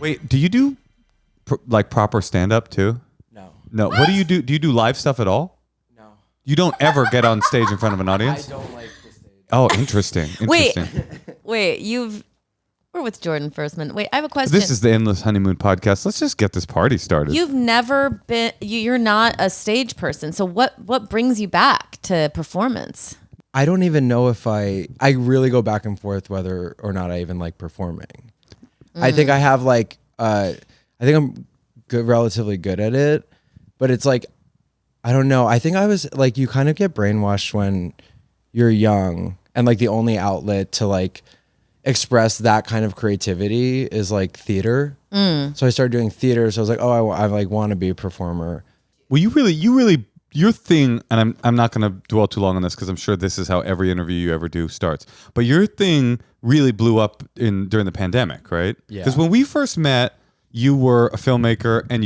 Wait, do you do like proper stand-up too? No. What do you do? Do you do live stuff at all? No. You don't ever get on stage in front of an audience? I don't like the stage. Oh, interesting. Wait, we're with Jordan Firstman. Wait, I have a question. This is the Endless Honeymoon podcast. Let's just get this party started. You've never been. You're not a stage person. So what brings you back to performance? I don't even know if I really go back and forth whether or not I even like performing. I think I have like I think I'm relatively good at it, but it's like I don't know. I think I was like you kind of get brainwashed when you're young and like the only outlet to like express that kind of creativity is like theater. So I started doing theater. So I was like, oh, I like want to be a performer. Well, you really, your thing, and I'm not going to dwell too long on this because I'm sure this is how every interview you ever do starts. But your thing really blew up during the pandemic, right? Yeah. Because when we first met, you were a filmmaker, and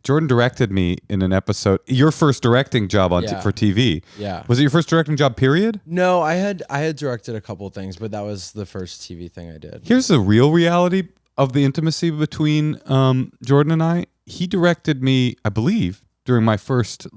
Jordan directed me in an episode. Your first directing job for TV. Yeah. Was it your first directing job? Period. No, I had directed a couple of things, but that was the first TV thing I did. Here's the real reality of the intimacy between Jordan and I. He directed me, I believe, during my first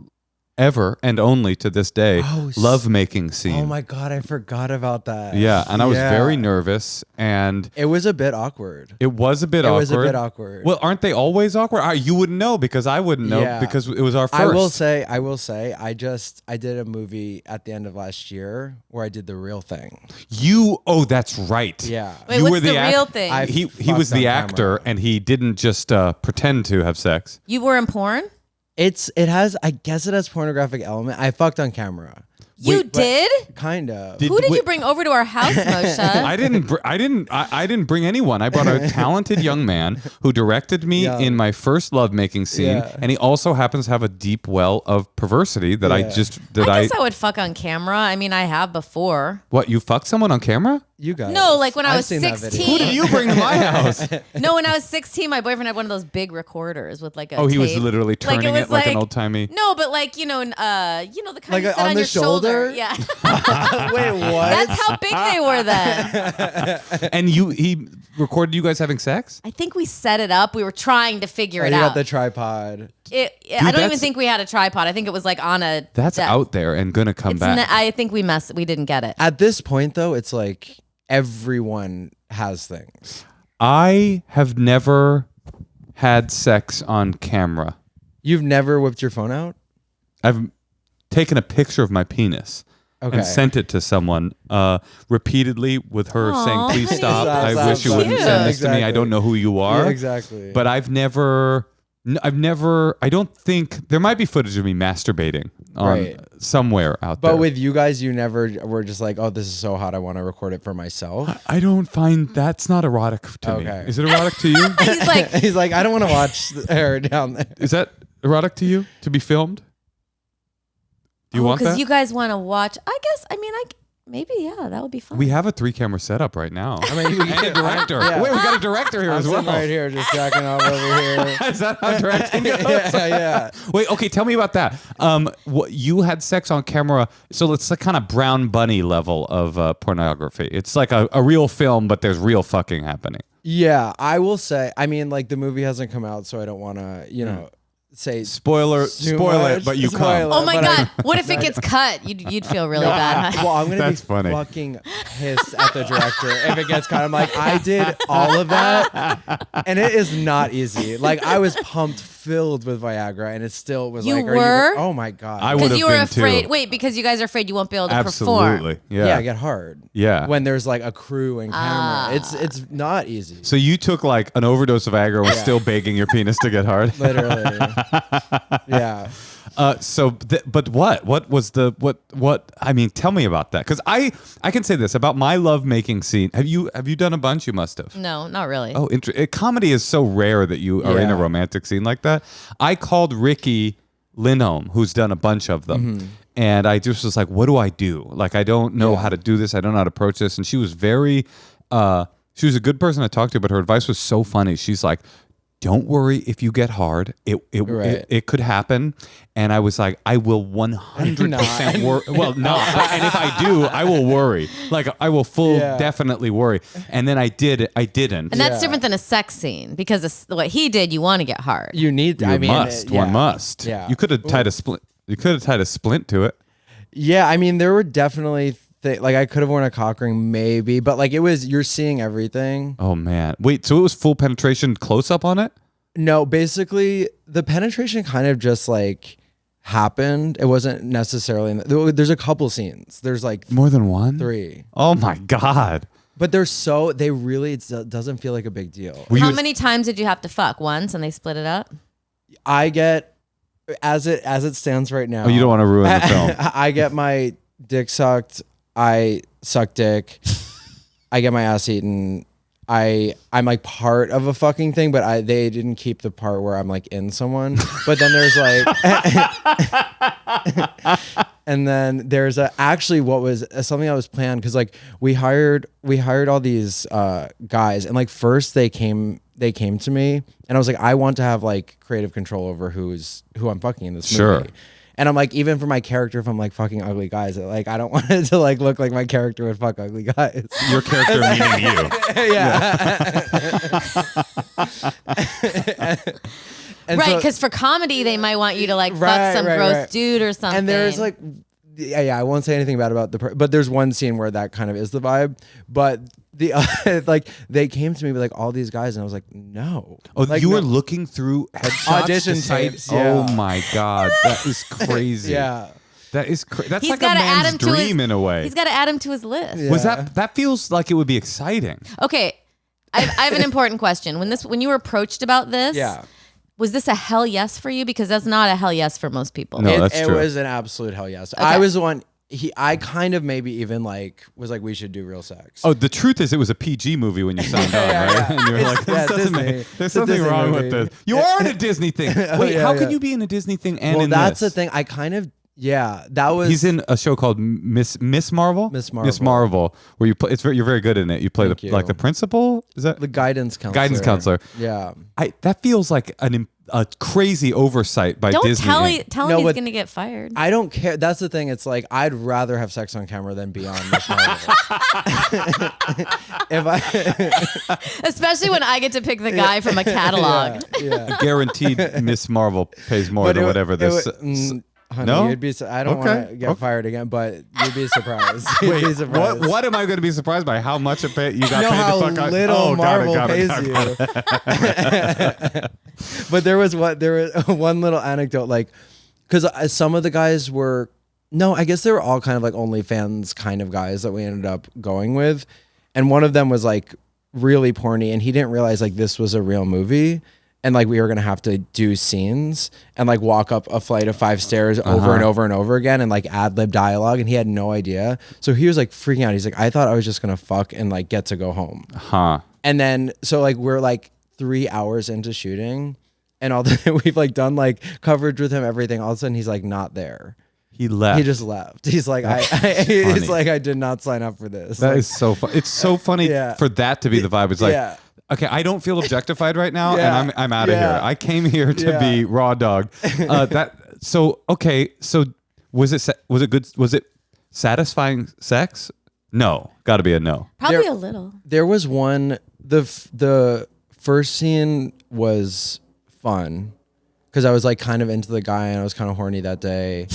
ever and only to this day lovemaking scene. Oh my God, I forgot about that. Yeah, and I was very nervous, and it was a bit awkward. It was a bit awkward. Well, aren't they always awkward? You wouldn't know because I wouldn't know because it was our first. I will say, I did a movie at the end of last year where I did The Real Thing. Oh, that's right. Yeah. Wait, what's the real thing? He was the actor, and he didn't just pretend to have sex. You were in porn? I guess it has pornographic element. I fucked on camera. You did? Kind of. Who did you bring over to our house, Moshe? I didn't bring anyone. I brought a talented young man who directed me in my first lovemaking scene, and he also happens to have a deep well of perversity that I guess I would fuck on camera. I mean, I have before. What, you fucked someone on camera? You guys. No, like when I was 16. Who did you bring to my house? No, when I was 16, my boyfriend had one of those big recorders with like a he tape. was literally turning it like an old timey. No, but like the kind like you set on your shoulder. Yeah. Wait, what? That's how big they were then. And he recorded you guys having sex? I think we set it up. We were trying to figure it you out. got the tripod. I don't even think we had a tripod. I think it was like on a. That's out there and gonna come back. I think we didn't get it. At this point, though, it's like everyone has things. I have never had sex on camera. You've never whipped your phone out? I've taken a picture of my penis and sent it to someone repeatedly with her saying, please stop. I wish you wouldn't send this to me. I don't know who you are. Yeah, exactly. But I've never, I don't think, there might be footage of me masturbating on somewhere out there. But with you guys, you never were just like, oh, this is so hot, I want to record it for myself. I don't find that's not erotic to me. Is it erotic to you? He's like, I don't want to watch her down there. Is that erotic to you to be filmed? Do you want that? Because you guys want to watch. I guess, maybe, that would be fun. We have a 3-camera setup right now. I mean, we and a director. Yeah. Wait, we got a director here as well. Right here, just jacking off over here. Is that how directing goes? Yeah. Wait, okay, tell me about that. You had sex on camera, so it's like kind of Brown Bunny level of pornography. It's like a real film, but there's real fucking happening. Yeah, I will say, like the movie hasn't come out, so I don't want to, say spoiler it, but you come. Oh my God! What if it gets cut? You'd feel really bad. Well, I'm gonna be fucking pissed at the director if it gets cut. I'm like, I did all of that, and it is not easy. Like I was pumped, filled with Viagra, and it still was you like, were? Oh my God! I would have been you were afraid. Too. Wait, because you guys are afraid you won't be able to Absolutely. perform. Yeah, I get hard. Yeah, when there's like a crew and camera, it's not easy. So you took like an overdose of Viagra and was still begging your penis to get hard. Literally. Yeah. But what was what? I mean, tell me about that, because I can say this about my lovemaking scene. Have you done a bunch? You must have. No, not really. Oh, comedy is so rare that you are in a romantic scene like that. I called Ricky Lindholm, who's done a bunch of them, and I just was like, "What do I do? Like, I don't know how to do this. I don't know how to approach this." And she was very, she was a good person to talk to, but her advice was so funny. She's like, don't worry if you get hard. It could happen. And I was like, I will 100% worry. Well, no. And if I do, I will worry. Like, I will definitely worry. And then I didn't. And that's different than a sex scene, because what he did, you want to get hard. You need. One must. Yeah. You could have tied a splint. You could have tied a splint to it. Yeah, I mean, there were definitely like I could have worn a cock ring, maybe, but like you're seeing everything. Oh man, wait. So it was full penetration, close up on it? No, basically the penetration kind of just like happened. It wasn't necessarily. There's a couple scenes. There's like more than one, 3. Oh my god. But they really, it doesn't feel like a big deal. How many times did you have to fuck? Once, and they split it up? I get, as it stands right now. Oh, you don't want to ruin the film. I get my dick sucked. I suck dick. I get my ass eaten. I'm like part of a fucking thing, but they didn't keep the part where I'm like in someone. But then there's like, and then there's actually what was something that was planned, because like we hired all these guys, and like first they came to me, and I was like, I want to have like creative control over who I'm fucking in this movie. And I'm like, even for my character, if I'm like fucking ugly guys, like I don't want it to like look like my character would fuck ugly guys. Your character meaning you. Yeah. Right, because for comedy, they might want you to like fuck some gross dude or something. And there's like, I won't say anything bad about but there's one scene where that kind of is the vibe. But like they came to me with like all these guys, and I was like, no. Oh, like, you were looking through headshots, audition tapes. Yeah. Oh my god, that is crazy. Yeah. That is that's like a man's dream in a way. He's got to add him to his list. Yeah. Was that feels like it would be exciting. Okay, I have an important question. When you were approached about this, was this a hell yes for you? Because that's not a hell yes for most people. No, that's true. It was an absolute hell yes. Okay. I was the one. I kind of maybe even like was like, we should do real sex. Oh, the truth is, it was a PG movie when you signed on, right? And you were like, there's something wrong with this. You are in a Disney thing. Wait, how can you be in a Disney thing and in that's this? the thing. I kind of that was. He's in a show called Miss Marvel. Miss Marvel. Miss Marvel, where you play. You're very good in it. You play the principal. Is that the guidance counselor? Guidance counselor. Yeah. That feels like a crazy oversight by Disney. Don't tell him he's going to get fired. I don't care. That's the thing. It's like, I'd rather have sex on camera than be on Miss Marvel. Especially when I get to pick the guy from a catalog. Yeah. Guaranteed Miss Marvel pays more than whatever this. Honey, no? you'd be. I don't want to get fired again, but you'd be surprised. Wait, what am I going to be surprised by? How much you got paid to fuck? How little Marvel pays you. But there was one little anecdote, like, because some of the guys were. No, I guess they were all kind of like OnlyFans kind of guys that we ended up going with, and one of them was like really porny, and he didn't realize like this was a real movie. And like we were gonna have to do scenes and like walk up a flight of 5 stairs over and over and over again and like ad lib dialogue, and he had no idea. So he was like freaking out. He's like, I thought I was just gonna fuck and like get to go home. And then so like we're like 3 hours into shooting, and we've like done like coverage with him, everything. All of a sudden he's like not there. He left. He just left. He's like, he's like, I did not sign up for this. That is so fun. It's so funny for that to be the vibe. It's like. Okay, I don't feel objectified right now, and I'm out of here. I came here to be raw dog. So was it good? Was it satisfying sex? No, got to be a no. Probably a little. There was one. The first scene was fun because I was like kind of into the guy, and I was kind of horny that day.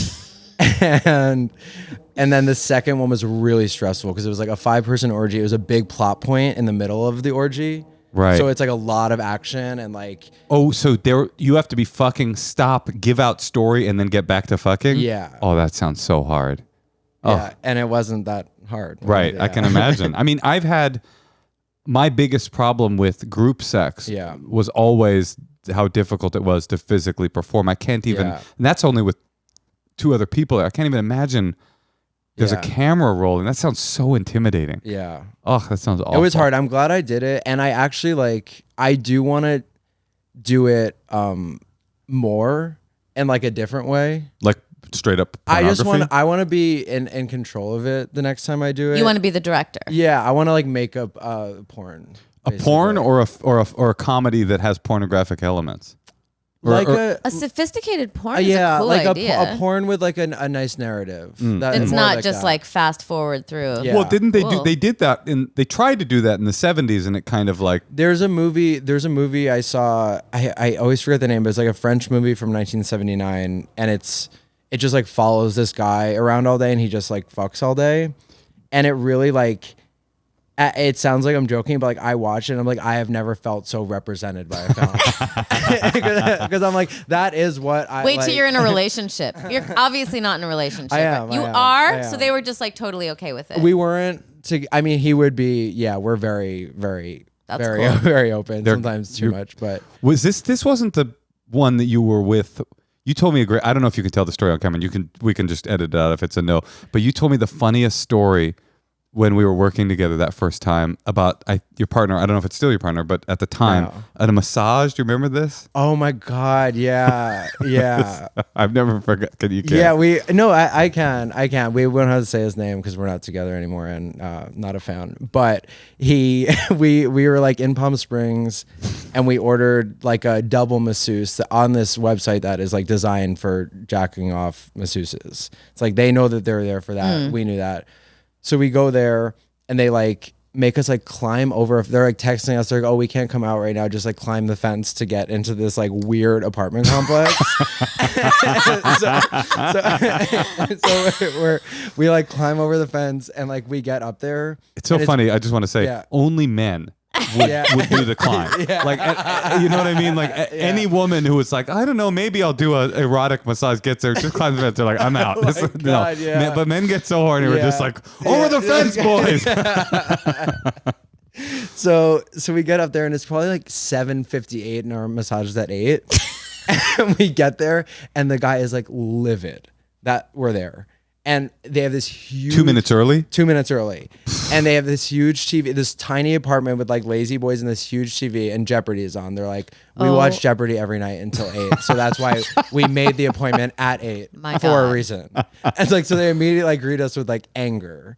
And then the second one was really stressful because it was like a 5-person orgy. It was a big plot point in the middle of the orgy. Right. So it's like a lot of action and like. Oh, so you have to be fucking stop, give out story, and then get back to fucking? Yeah. Oh, that sounds so hard. Yeah, and it wasn't that hard. Right, Yeah. I can imagine. I mean, I've had my biggest problem with group sex was always how difficult it was to physically perform. I can't even, and that's only with 2 other people. I can't even imagine there's a camera rolling. That sounds so intimidating. Yeah. Oh, that sounds awful. It was hard. I'm glad I did it. And I actually I do want to do it more in like a different way. Like straight up pornography? I want to be in control of it the next time I do it. You want to be the director. Yeah. I want to like make up porn. porn or a comedy that has pornographic elements. A sophisticated porn is a cool idea. A porn with like a nice narrative. It's not just like fast forward through. Yeah. Well, didn't they do? They did that they tried to do that in the 70s, and it kind of like. There's a movie I saw. I always forget the name, but it's like a French movie from 1979, and it just like follows this guy around all day, and he just like fucks all day, and it really like. It sounds like I'm joking, but like I watch it and I'm like, I have never felt so represented by a film. Because I'm like, that is what I Wait till you're in a relationship. You're obviously not in a relationship. I am. You are? So they were just like totally okay with it. We weren't I mean, he would be, we're very, very, That's very, cool. very open. Sometimes too much, but. Was this wasn't the one that you were with? You told me I don't know if you can tell the story on camera. We can just edit it out if it's a no. But you told me the funniest story when we were working together that first time about your partner. I don't know if it's still your partner, but at the time, at a massage. Do you remember this? Oh my God. Yeah. Yeah. I've never forgot. Can you? Yeah, I can. We won't have to say his name because we're not together anymore and not a fan. But we were like in Palm Springs and we ordered like a double masseuse on this website that is like designed for jacking off masseuses. It's like they know that they're there for that. We knew that. So we go there and they like make us like climb over. They're like texting us. They're like, oh, we can't come out right now. Just like climb the fence to get into this like weird apartment complex. so we like climb over the fence and like we get up there. It's so funny. I just want to say only men would do the climb. Like, you know what I mean? Like any woman who was like, I don't know, maybe I'll do a erotic massage, gets there, just climbs the fence. They're like, I'm out. But men get so horny. We're just like, over the fence, boys. So we get up there and it's probably like 7:58 and our massage is at 8. And we get there and the guy is like livid that we're there. And they have this huge 2 minutes early. 2 minutes early, and they have this huge TV, this tiny apartment with like lazy boys and this huge TV, and Jeopardy is on. They're like, we watch Jeopardy every night until 8, so that's why we made the appointment at 8 for a reason. And like, so they immediately like greet us with like anger,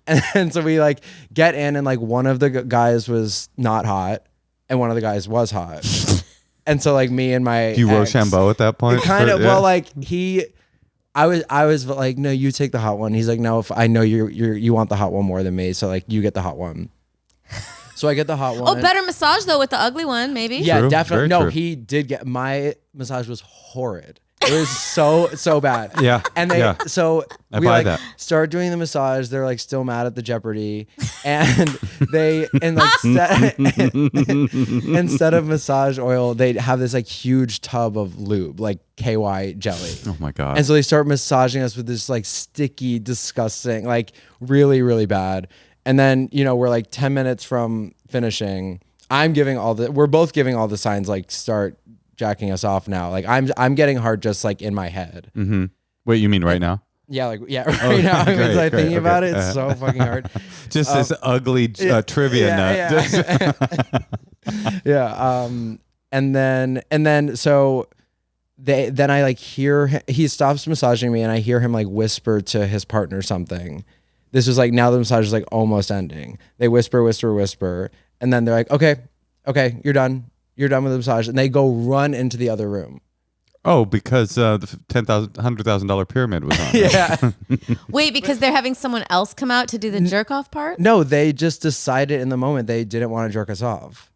and so we like get in, and like one of the guys was not hot, and one of the guys was hot, and so like me and my do you Rochambeau at that point? Kind of. Well, like I was like, no, you take the hot one. He's like, no, if I know you want the hot one more than me, so like you get the hot one. So I get the hot one. Oh, better massage though with the ugly one, maybe. Yeah, true. definitely. Very No, true. he did get my massage was horrid. It was so bad. Yeah. And they so I we buy like that. start doing the massage. They're like still mad at the Jeopardy, and instead of massage oil, they have this like huge tub of lube, like KY jelly. Oh my God. And so they start massaging us with this like sticky, disgusting, like really, really bad. And then, we're like 10 minutes from finishing. We're both giving all the signs, like start jacking us off now. Like I'm getting hard just like in my head. Mm-hmm. Wait, you mean right now? Yeah, right now. I was like thinking about it. It's so fucking hard. Just this ugly trivia nut. Yeah. And then so then I like hear he stops massaging me and I hear him like whisper to his partner something. This was like, now the massage is like almost ending. They whisper, and then they're like, okay, you're done with the massage, and they go run into the other room. Oh, because the $100,000 pyramid was on. Yeah. Wait, because they're having someone else come out to do the jerk off part? No, they just decided in the moment they didn't want to jerk us off.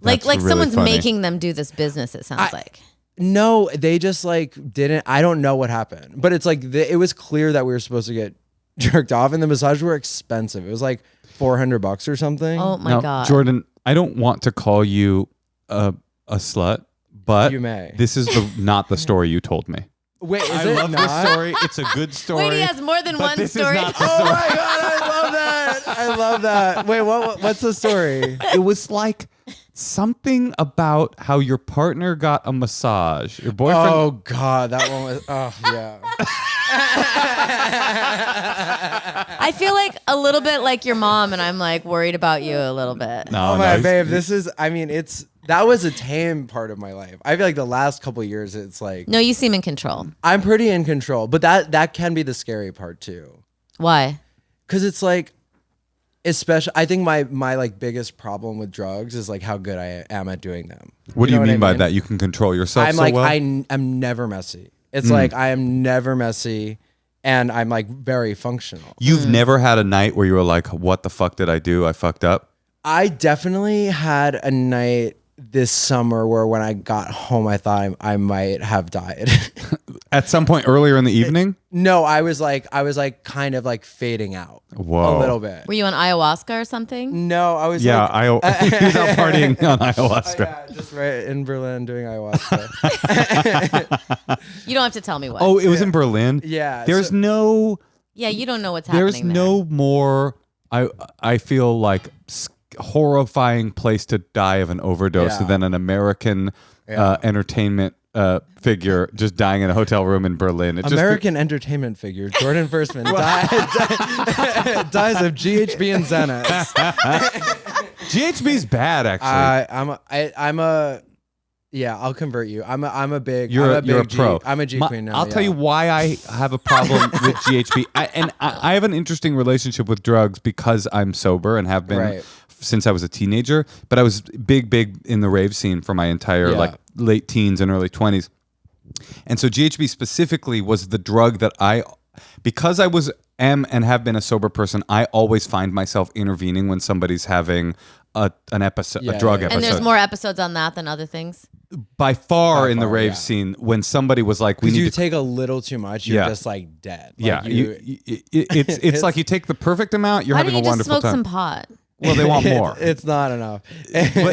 Like really someone's funny. making them do this business, it sounds like. No, they just like didn't. I don't know what happened, but it's like it was clear that we were supposed to get jerked off, and the massages were expensive. It was like $400 or something. Oh my God. Jordan, I don't want to call you a slut, but You may. This is not the story you told me. Wait, is I it love not? this story. It's a good story. Wait, he has more than but one this story. Is not the Oh story. my God, I love that. Wait, what's the story? It was like something about how your partner got a massage. Your boyfriend. Oh God, that one was. Oh yeah. I feel like a little bit like your mom, and I'm like worried about you a little bit. No, Oh my no, babe, this is. I mean, that was a tame part of my life. I feel like the last couple of years, it's like No, you seem in control. I'm pretty in control, but that can be the scary part too. Why? Because it's like Especially, I think my like biggest problem with drugs is like how good I am at doing them. What do you mean by that? You can control yourself I'm so like, well? I'm never messy. It's like I am never messy, and I'm like very functional. You've never had a night where you were like, what the fuck did I do? I fucked up? I definitely had a night this summer where when I got home, I thought I might have died. At some point earlier in the evening? No, I was like kind of like fading out Whoa. a little bit. Were you on ayahuasca or something? No, I was He was out partying on ayahuasca. yeah, just right in Berlin doing ayahuasca. You don't have to tell me what. Oh, it was in Berlin? Yeah. There's no... Yeah, you don't know what's happening There's no more... I feel like horrifying place to die of an overdose than an American entertainment figure just dying in a hotel room in Berlin. American entertainment figure Jordan Firstman dies of GHB and Xanax. GHB's bad, actually. I'll convert you. I'm a big. You're a pro. I'm a G queen now. I'll tell you why I have a problem with GHB. I have an interesting relationship with drugs because I'm sober and have been since I was a teenager. But I was big in the rave scene for my entire like late teens and early 20s. And so GHB specifically was the drug that because I am and have been a sober person, I always find myself intervening when somebody's having an episode, a drug episode. And there's more episodes on that than other things? By far in the rave scene, when somebody was like, "We need to take a little too much," you're just like dead. Like it's like you take the perfect amount, you're having a wonderful time. Why don't you just smoke some pot? Well, they want more. It's not enough.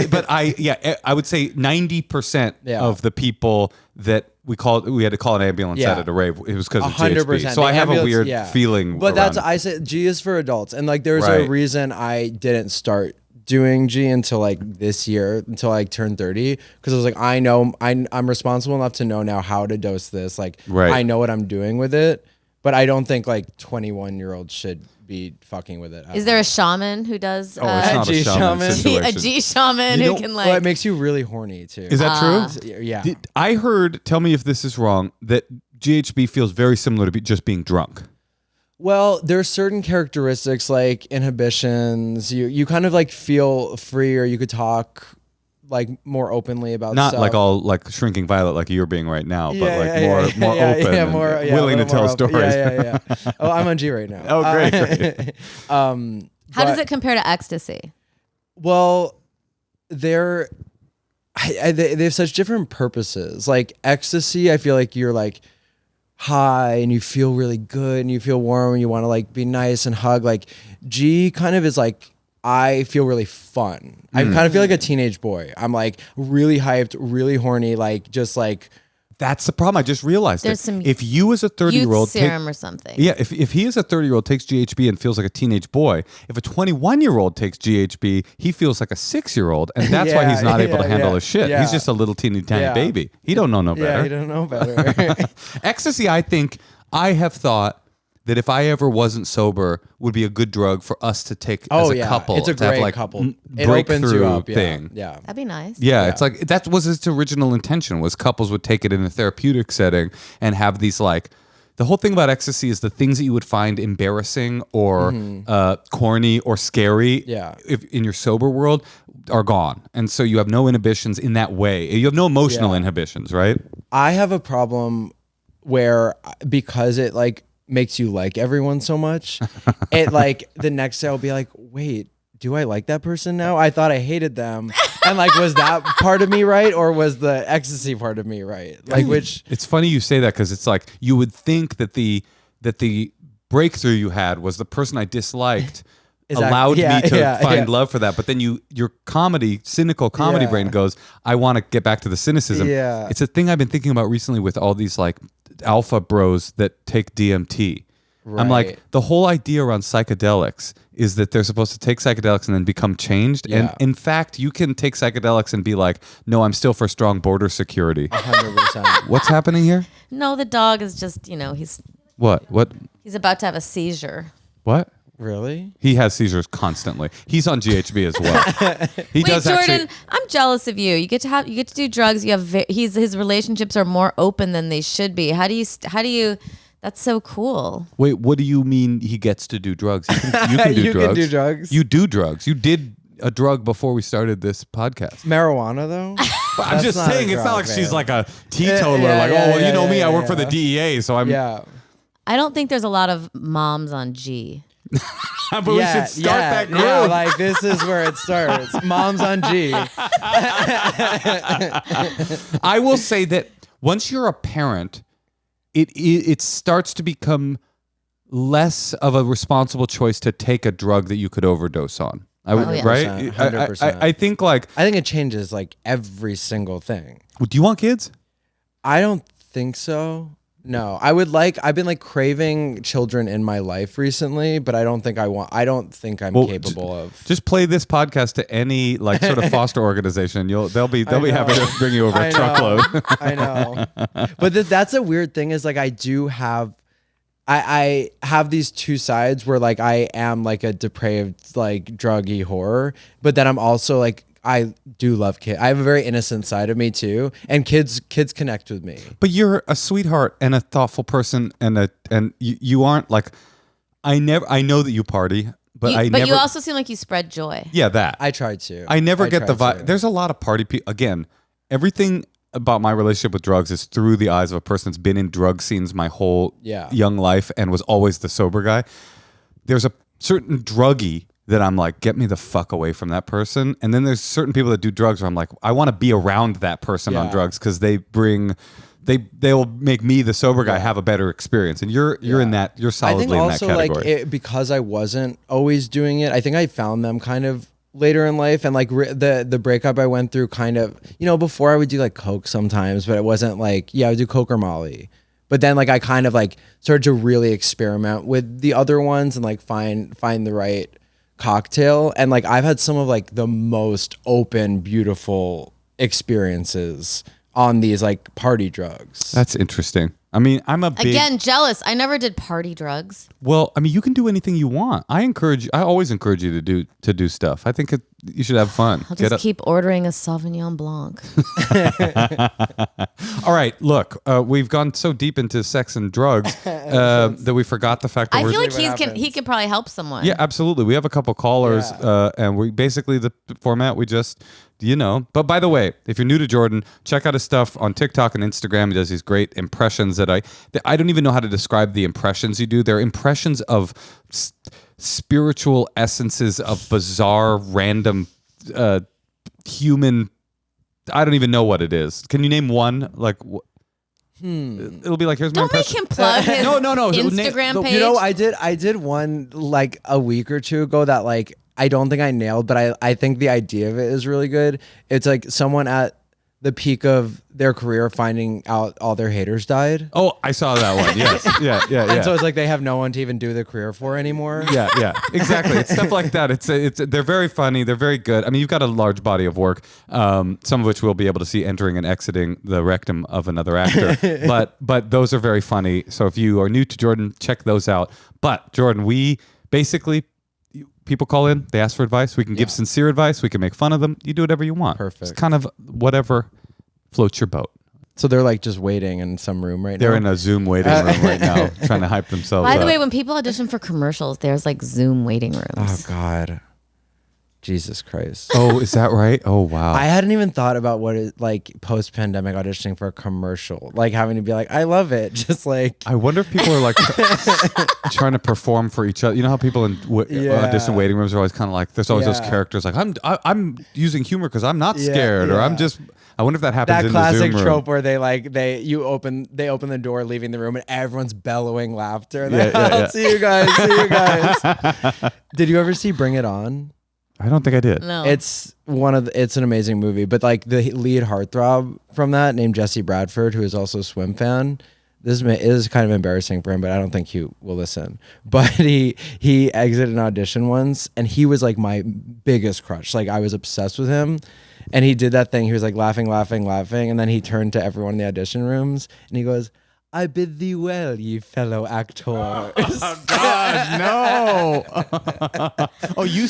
but I would say 90% of the people that we had to call an ambulance at a rave. It was because of GHB. So I have a weird feeling. But I said G is for adults, and like there's a reason I didn't start doing G until like this year, until I turned 30, because I was like, I know I'm responsible enough to know now how to dose this. Like I know what I'm doing with it, but I don't think like 21-year-olds should be fucking with it. Is there a shaman who does it's not a shaman situation. a G shaman who can like... Well, it makes you really horny too. Is that true? Yeah. I heard, tell me if this is wrong, that GHB feels very similar to just being drunk. Well, there's certain characteristics like inhibitions. You kind of like feel free, or you could talk like more openly about not stuff. like all like shrinking violet like you're being right now, but like more open, and willing to tell stories. Yeah. Oh, I'm on G right now. Oh, great. How does it compare to ecstasy? Well, they have such different purposes. Like ecstasy, I feel like you're like high and you feel really good and you feel warm and you want to like be nice and hug. Like G kind of is like, I feel really fun. I kind of feel like a teenage boy. I'm like really hyped, really horny, like just like. That's the problem. I just realized There's some if you as a 30-year-old serum or something. Yeah, if he as a 30-year-old takes GHB and feels like a teenage boy, if a 21-year-old takes GHB, he feels like a 6-year-old, and that's why he's not able to handle his shit. He's just a little teeny tiny baby. He don't know no better. Yeah, he don't know better. Ecstasy, I have thought that if I ever wasn't sober, would be a good drug for us to take as a couple. It's a to have great like couple. It opens you up. Thing. Yeah. That'd be nice. Yeah, it's like that was its original intention, was couples would take it in a therapeutic setting and have these like, the whole thing about ecstasy is the things that you would find embarrassing or corny or scary if in your sober world are gone. And so you have no inhibitions in that way. You have no emotional inhibitions, right? I have a problem where, because it like makes you like everyone so much, it like the next day I'll be like, wait, do I like that person now? I thought I hated them. And like, was that part of me right, or was the ecstasy part of me right? Like, which? It's funny you say that, because it's like you would think that the breakthrough you had was the person I disliked allowed me to find love for that, but then your cynical comedy brain goes, I want to get back to the cynicism. It's a thing I've been thinking about recently with all these like alpha bros that take DMT. I'm like, the whole idea around psychedelics is that they're supposed to take psychedelics and then become changed. And in fact, you can take psychedelics and be like, no, I'm still for strong border security. 100%. What's happening here? No, the dog is just, he's... What? He's about to have a seizure. What? Really? He has seizures constantly. He's on GHB as well. Wait, Jordan, I'm jealous of you. You get to do drugs. You have his relationships are more open than they should be. How do you That's so cool. Wait, what do you mean he gets to do drugs? You can do You drugs. can do drugs. You do drugs. You did a drug before we started this podcast. Marijuana, though? But I'm just saying, it's not like she's like a teetotaler. You know me, I work for the DEA, so I'm... Yeah. I don't think there's a lot of moms on G. But we should start that group. Yeah, like this is where it starts. Moms on G. I will say that once you're a parent, it starts to become less of a responsible choice to take a drug that you could overdose on. Right? 100%. I think it changes like every single thing. Do you want kids? I don't think so. No, I've been like craving children in my life recently, but I don't think I'm capable of. Just play this podcast to any like sort of foster organization. They'll be happy to bring you over a truckload. I know. But that's a weird thing is like I have these two sides where like I am like a depraved like druggy horror, but then I'm also like I do love kids. I have a very innocent side of me too, and kids connect with me. But you're a sweetheart and a thoughtful person, and you aren't like I know that you party, but you also seem like you spread joy. Yeah, that I try to. I never get the vibe. There's a lot of party people. Again, everything about my relationship with drugs is through the eyes of a person that's been in drug scenes my whole young life and was always the sober guy. There's a certain druggy that I'm like, get me the fuck away from that person. And then there's certain people that do drugs where I'm like, I want to be around that person on drugs because they'll make me, the sober guy, have a better experience. And you're in that, you're solidly in that category. Like because I wasn't always doing it, I think I found them kind of later in life. And like the breakup I went through kind of, before I would do like Coke sometimes, but it wasn't like, I would do Coke or Molly. But then like I kind of like started to really experiment with the other ones and like find the right cocktail. And like I've had some of like the most open, beautiful experiences on these like party drugs. That's interesting. I mean, I'm a big... Again, jealous. I never did party drugs. Well, I mean, you can do anything you want. I always encourage you to do stuff. I think you should have fun. I'll just keep ordering a Sauvignon Blanc. All right, look, we've gone so deep into sex and drugs that we forgot the fact that I feel like he could probably help someone. Yeah, absolutely. We have a couple callers, and we basically the format we just... But by the way, if you're new to Jordan, check out his stuff on TikTok and Instagram. He does these great impressions that I don't even know how to describe the impressions you do. They're impressions of spiritual essences of bizarre, random, human. I don't even know what it is. Can you name one? Like, it'll be like, here's my impression. Don't make him plug his Instagram page. I did one like a week or two ago that like. I don't think I nailed, but I think the idea of it is really good. It's like someone at the peak of their career finding out all their haters died. Oh, I saw that one. Yes. Yeah. And so it's like they have no one to even do the career for anymore. Yeah. Exactly. It's stuff like that. They're very funny. They're very good. I mean, you've got a large body of work, some of which we'll be able to see entering and exiting the rectum of another actor. but those are very funny. So if you are new to Jordan, check those out. But Jordan, we basically... People call in, they ask for advice. We can give sincere advice. We can make fun of them. You do whatever you want. Perfect. It's kind of whatever floats your boat. So they're like just waiting in some room right now? They're in a Zoom waiting room right now, trying to hype themselves up. By the way, when people audition for commercials, there's like Zoom waiting rooms. Oh, God. Jesus Christ. Oh, is that right? Oh, wow. I hadn't even thought about what it like post-pandemic auditioning for a commercial, like having to be like, I love it. Just like, I wonder if people are like trying to perform for each other. You know how people in audition waiting rooms are always kind of like, there's always those characters like, I'm using humor because I'm not scared or I'm just, I wonder if that happens in the Zoom room. That classic trope where they open the door, leaving the room, and everyone's bellowing laughter. And see you guys. Did you ever see Bring It On? I don't think I did. No. It's an amazing movie, but like the lead heartthrob from that named Jesse Bradford, who is also a swim fan. This is kind of embarrassing for him, but I don't think he will listen. But he exited an audition once, and he was like my biggest crush. Like I was obsessed with him, and he did that thing. He was like laughing, and then he turned to everyone in the audition rooms, and he goes, I bid thee well, ye fellow actors. Oh, God, no. Oh, you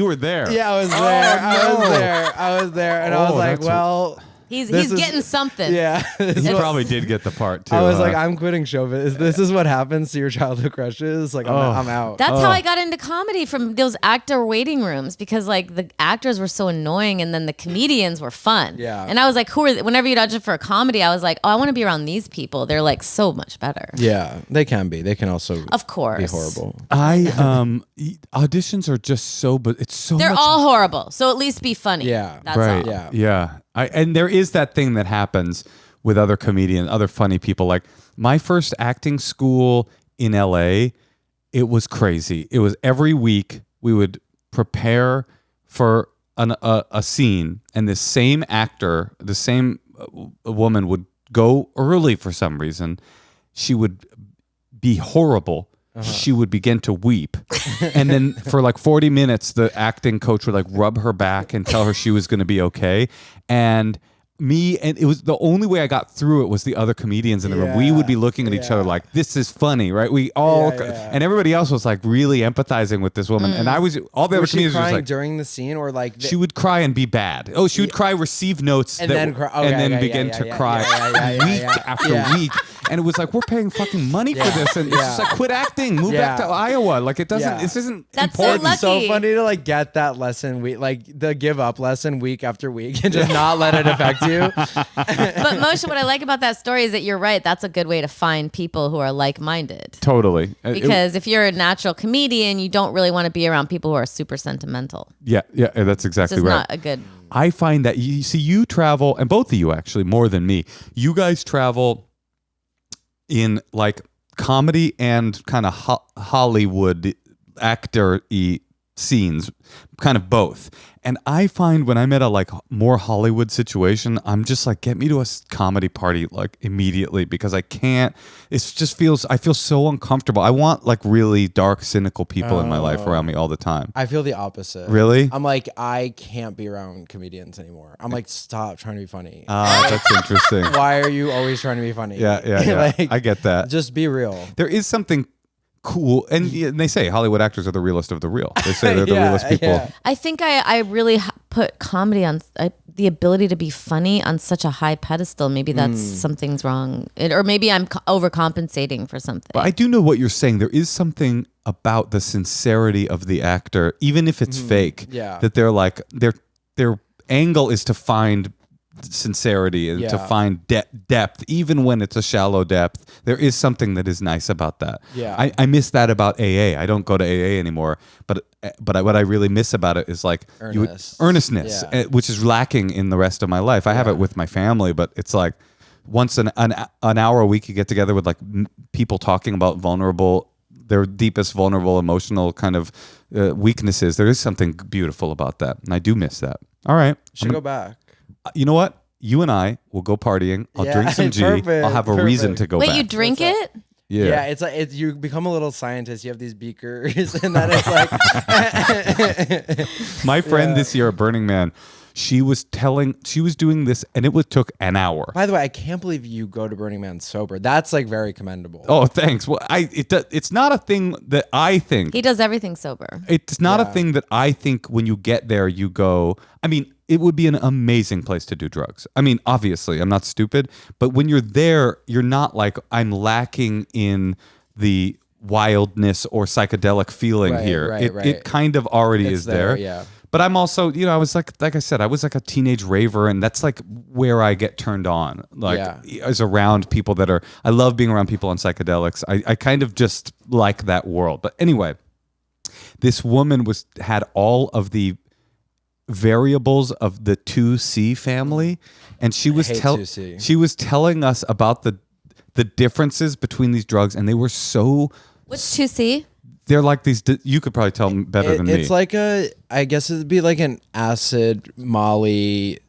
were there. Yeah, I was there. I was there. And I was like, well, He's getting something. Yeah. He probably did get the part too. I was like, I'm quitting showbiz. This is what happens to your childhood crushes. Like, I'm out. That's how I got into comedy, from those actor waiting rooms, because like the actors were so annoying and then the comedians were fun. Yeah. And I was like, whenever you'd audition for a comedy, I was like, oh, I want to be around these people. They're like so much better. Yeah, they can be. They can also of course be horrible. Auditions are just so, but it's so. They're much all horrible. So at least be funny. Yeah. That's right. all. Yeah. And there is that thing that happens with other comedians, other funny people. Like my first acting school in LA, it was crazy. It was every week we would prepare for a scene, and this same actor, the same woman would go early for some reason. She would be horrible. She would begin to weep. And then for like 40 minutes, the acting coach would like rub her back and tell her she was going to be okay. And it was the only way I got through it was the other comedians in the room. We would be looking at each other like, this is funny, right? We all, and everybody else was like really empathizing with this woman. And I was, all the other comedians crying was like, during the scene, or like she would cry and be bad. Oh, she would cry, receive notes, and then cry. Okay, and then begin to cry week after week. And it was like, we're paying fucking money for this, and it's just like, quit acting, move back to Iowa. Like it doesn't. This isn't That's important. so lucky. It's so funny to like get that lesson, like the give up lesson week after week, and just not let it affect you. But Moshe, what I like about that story is that you're right. That's a good way to find people who are like-minded. Totally. Because if you're a natural comedian, you don't really want to be around people who are super sentimental. Yeah, that's exactly It's right. not a good. I find that you travel, and both of you actually more than me. You guys travel in like comedy and kind of Hollywood actor-y scenes, kind of both. And I find when I'm at a like more Hollywood situation, I'm just like, get me to a comedy party like immediately, because I can't. I feel so uncomfortable. I want like really dark, cynical people in my life around me all the time. I feel the opposite. Really? I'm like, I can't be around comedians anymore. I'm like, stop trying to be funny. That's interesting. Why are you always trying to be funny? Yeah. Like, I get that. Just be real. There is something cool, and they say Hollywood actors are the realest of the real. They say they're the realest people. Yeah. I think I really put comedy on the ability to be funny on such a high pedestal. Maybe that's something's wrong, or maybe I'm overcompensating for something. But I do know what you're saying. There is something about the sincerity of the actor, even if it's fake. Yeah. That they're like their angle is to find sincerity and to find depth, even when it's a shallow depth. There is something that is nice about that. Yeah. I miss that about AA. I don't go to AA anymore, but what I really miss about it is like earnestness, which is lacking in the rest of my life. I have it with my family, but it's like once an hour a week you get together with like people talking about their deepest vulnerable emotional kind of weaknesses. There is something beautiful about that, and I do miss that. All right, Should go back. You know what? You and I will go partying. I'll drink some G. I'll have a reason to go back. Wait, you drink it? Yeah, it's like you become a little scientist. You have these beakers, and then it's like my friend this year at Burning Man. She was doing this, and it took an hour. By the way, I can't believe you go to Burning Man sober. That's like very commendable. Oh, thanks. Well, it's not a thing that I think. He does everything sober. It's not a thing that I think when you get there, you go, I mean, it would be an amazing place to do drugs. I mean, obviously, I'm not stupid, but when you're there, you're not like, I'm lacking in the wildness or psychedelic feeling here. It kind of already is there. Yeah. But I'm also, I was like I said, I was like a teenage raver, and that's like where I get turned on. Like, is around people I love being around people on psychedelics. I kind of just like that world. But anyway, this woman had all of the variables of the 2C family, and she was telling us about the differences between these drugs, and they were so. What's 2C? They're like these. You could probably tell better than me. It's like I guess it'd be like an acid Molly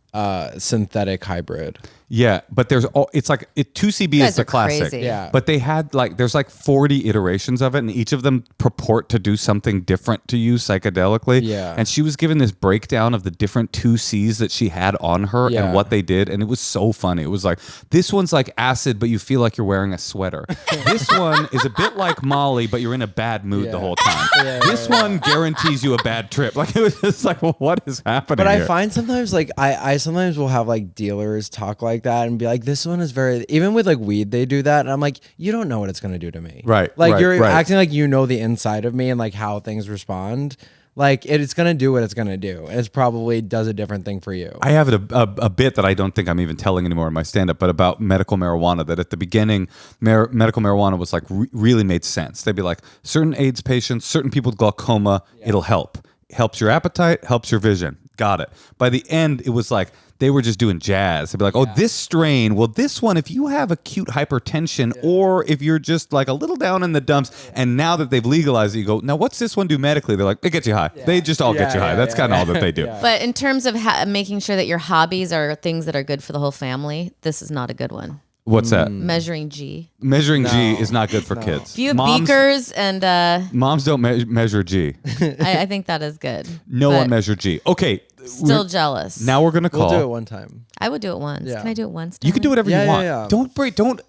synthetic hybrid. Yeah, but it's like 2CB You is guys the are classic. crazy. Yeah. But they had there's 40 iterations of it, and each of them purport to do something different to you psychedelically. Yeah. And she was given this breakdown of the different 2Cs that she had on her Yeah. and what they did, and it was so funny. It was like, this one's like acid, but you feel like you're wearing a sweater. This one is a bit like Molly, but you're in a bad mood the whole time. This one guarantees you a bad trip. Like, it was just like, well, what is happening But here? I find sometimes I sometimes will have dealers talk like that and be like, this one is very, even with weed, they do that. And I'm like, you don't know what it's going to do to me. Right, You're right. acting like you know the inside of me and how things respond. It's going to do what it's going to do. And it probably does a different thing for you. I have a bit that I don't think I'm even telling anymore in my stand-up, but about medical marijuana, that at the beginning, medical marijuana was really made sense. They'd be like, certain AIDS patients, certain people with glaucoma, it'll help. Helps your appetite, helps your vision. Got it. By the end, it was like, they were just doing jazz. They'd be like, oh, this strain, well, this one, if you have acute hypertension or if you're just a little down in the dumps, and now that they've legalized it, you go, now what's this one do medically? They're like, it gets you high. They just all get you high. That's kind of all that they do. But in terms of making sure that your hobbies are things that are good for the whole family, this is not a good one. What's that? Measuring G. Measuring G is not good for kids. If you have beakers and Moms don't measure G. I think that is good. No one measures G. Okay. Still jealous. Now we're gonna call. We'll do it one time. I would do it once. Yeah. Can I do it once? You can do whatever you want. Yeah. Don't break. Don't.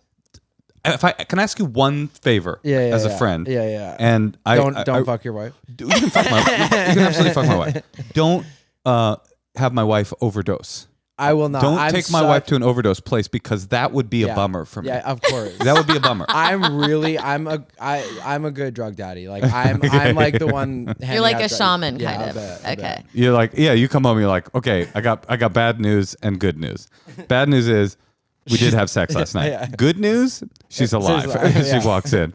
If I can ask you one favor as a friend. Yeah. And don't fuck your wife. You can fuck my. You can absolutely fuck my wife. Don't have my wife overdose. I will not. Don't take my wife to an overdose place, because that would be a bummer for me. Yeah, of course. That would be a bummer. I'm a good drug daddy. I'm the one. You're like a shaman, Yeah, kind of. I bet. Okay. You're like, yeah, you come home, you're like, okay, I got bad news and good news. Bad news is we did have sex last night. Yeah. Good news, she's alive. Yeah. She walks in.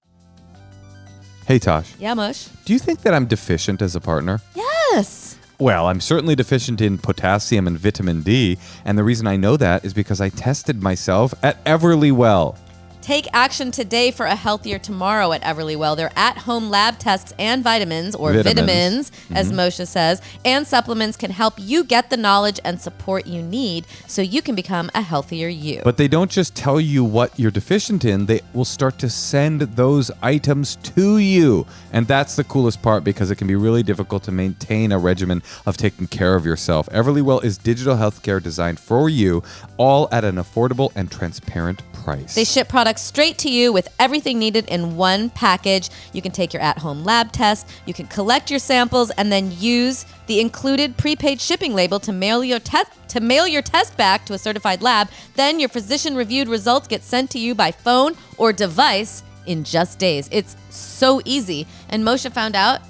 Hey, Tosh. Yeah, Mush. Do you think that I'm deficient as a partner? Yes. Well, I'm certainly deficient in potassium and vitamin D, and the reason I know that is because I tested myself at Everlywell. Take action today for a healthier tomorrow at Everlywell. Their at-home lab tests and vitamins, or vitamins, as Moshe says, and supplements can help you get the knowledge and support you need so you can become a healthier you. But they don't just tell you what you're deficient in, they will start to send those items to you. And that's the coolest part, because it can be really difficult to maintain a regimen of taking care of yourself. Everlywell is digital healthcare designed for you, all at an affordable and transparent price. They ship products straight to you with everything needed in one package. You can take your at-home lab test, you can collect your samples, and then use the included prepaid shipping label to mail your test back to a certified lab. Then your physician-reviewed results get sent to you by phone or device in just days. It's so easy. And Moshe found out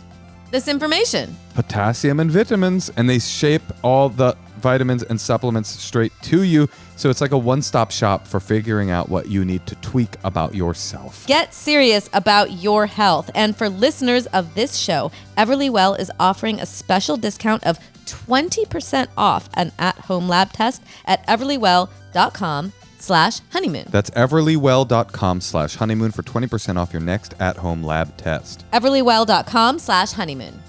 this information. Potassium and vitamins, and they shape all the vitamins and supplements straight to you. So it's like a one-stop shop for figuring out what you need to tweak about yourself. Get serious about your health. And for listeners of this show, Everlywell is offering a special discount of 20% off an at-home lab test at everlywell.com/honeymoon. That's everlywell.com/honeymoon for 20% off your next at-home lab test. everlywell.com/honeymoon.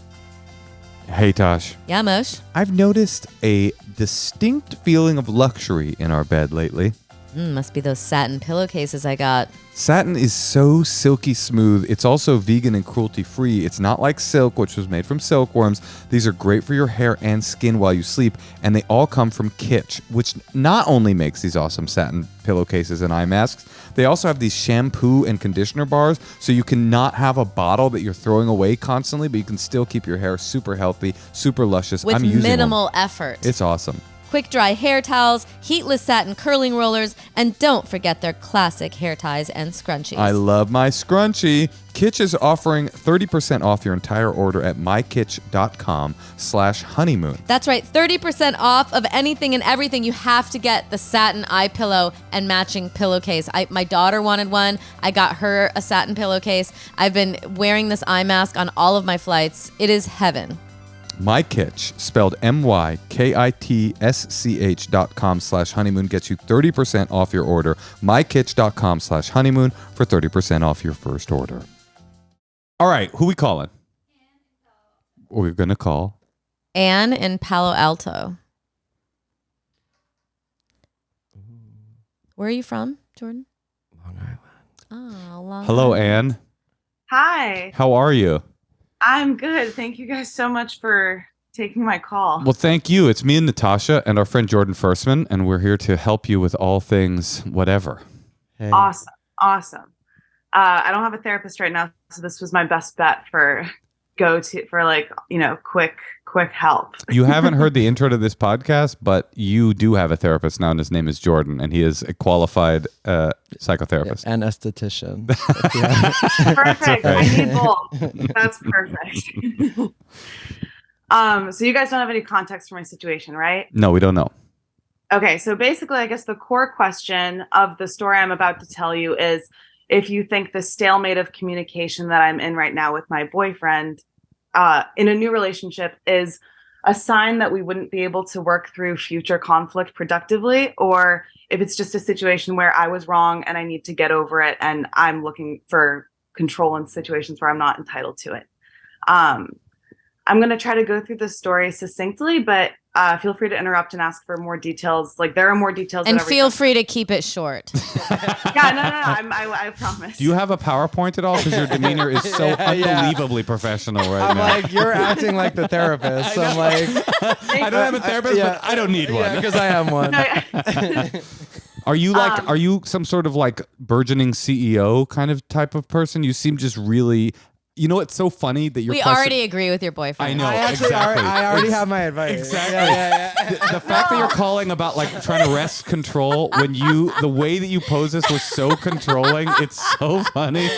Hey, Tosh. Yeah, Moshe? I've noticed a distinct feeling of luxury in our bed lately. Must be those satin pillowcases I got. Satin is so silky smooth. It's also vegan and cruelty-free. It's not like silk, which was made from silkworms. These are great for your hair and skin while you sleep, and they all come from Kitsch, which not only makes these awesome satin pillowcases and eye masks, they also have these shampoo and conditioner bars, so you can not have a bottle that you're throwing away constantly, but you can still keep your hair super healthy, super luscious. With I'm using minimal one. effort. It's awesome. Quick dry hair towels, heatless satin curling rollers, and don't forget their classic hair ties and scrunchies. I love my scrunchie. Kitsch is offering 30% off your entire order at mykitsch.com/honeymoon. That's right, 30% off of anything and everything. You have to get the satin eye pillow and matching pillowcase. My daughter wanted one. I got her a satin pillowcase. I've been wearing this eye mask on all of my flights. It is heaven. MyKitsch, spelled mykitsch.com/honeymoon, gets you 30% off your order. mykitsch.com/honeymoon for 30% off your first order. All right, who we calling? We're going to call Anne in Palo Alto. Where are you from, Jordan? Long Island. Oh, Long Hello, Island. Anne. Hi. How are you? I'm good. Thank you guys so much for taking my call. Well, thank you. It's me and Natasha and our friend Jordan Firstman, and we're here to help you with all things whatever. Hey. Awesome. I don't have a therapist right now, so this was my best bet for quick help. You haven't heard the intro to this podcast, but you do have a therapist now, and his name is Jordan, and he is a qualified psychotherapist. And esthetician. Perfect. Right. I need both. That's perfect. So you guys don't have any context for my situation, right? No, we don't know. Okay, so basically, I guess the core question of the story I'm about to tell you is if you think the stalemate of communication that I'm in right now with my boyfriend in a new relationship is a sign that we wouldn't be able to work through future conflict productively, or if it's just a situation where I was wrong and I need to get over it and I'm looking for control in situations where I'm not entitled to it. I'm going to try to go through the story succinctly, but feel free to interrupt and ask for more details. Like, there are more details. And feel free to keep it short. Yeah, no. I promise. Do you have a PowerPoint at all? Because your demeanor is so unbelievably professional right I'm now. like, you're acting like the therapist. So I'm like, I don't have a therapist, but I don't need one. because I am one. Are you are you some sort of like burgeoning CEO kind of type of person? You seem just really. You know, it's so funny that We already agree with your boyfriend. I know. I already have my advice. Exactly. Yeah. The fact that you're calling about like trying to wrest control when the way that you pose this was so controlling, it's so funny.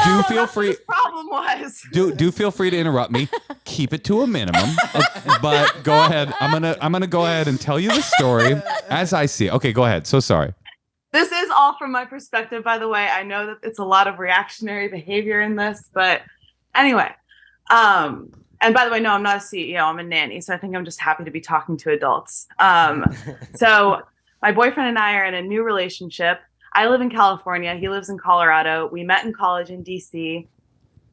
Do feel free. Problem was. Do feel free to interrupt me. Keep it to a minimum, but go ahead. I'm gonna go ahead and tell you the story as I see it. Okay, go ahead. So sorry. This is all from my perspective, by the way. I know that it's a lot of reactionary behavior in this, but anyway. And by the way, no, I'm not a CEO. I'm a nanny, so I think I'm just happy to be talking to adults. So my boyfriend and I are in a new relationship. I live in California. He lives in Colorado. We met in college in DC.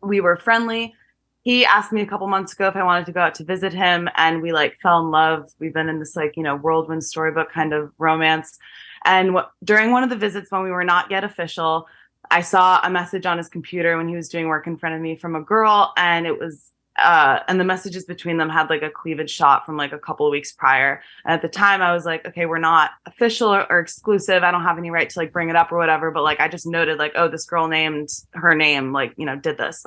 We were friendly. He asked me a couple months ago if I wanted to go out to visit him, and we like fell in love. We've been in this whirlwind storybook kind of romance. And during one of the visits when we were not yet official, I saw a message on his computer when he was doing work in front of me from a girl, and it was and the messages between them had like a cleavage shot from like a couple of weeks prior. And at the time I was like, okay, we're not official or exclusive. I don't have any right to like bring it up or whatever. But like, I just noted like, oh, this girl named her name, like, did this.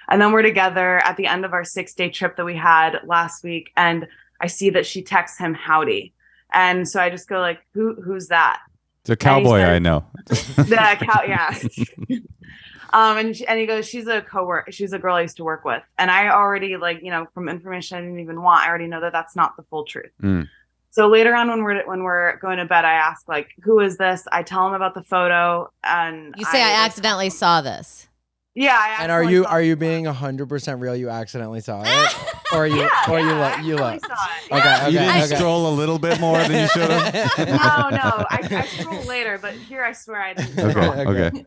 And then we're together at the end of our 6-day trip that we had last week. And I see that she texts him howdy. And so I just go like, who's that? It's a cowboy I know. Yeah. And he goes, she's a girl I used to work with. And I already from information I didn't even want, I already know that that's not the full truth. So later on when we're going to bed, I ask like, who is this? I tell him about the photo, and You say I accidentally saw this. Yeah. And are you being 100% real? You accidentally saw it, or you looked? Okay. You didn't stroll a little bit more than you should have. No. I stroll later, but here I swear I didn't. Okay.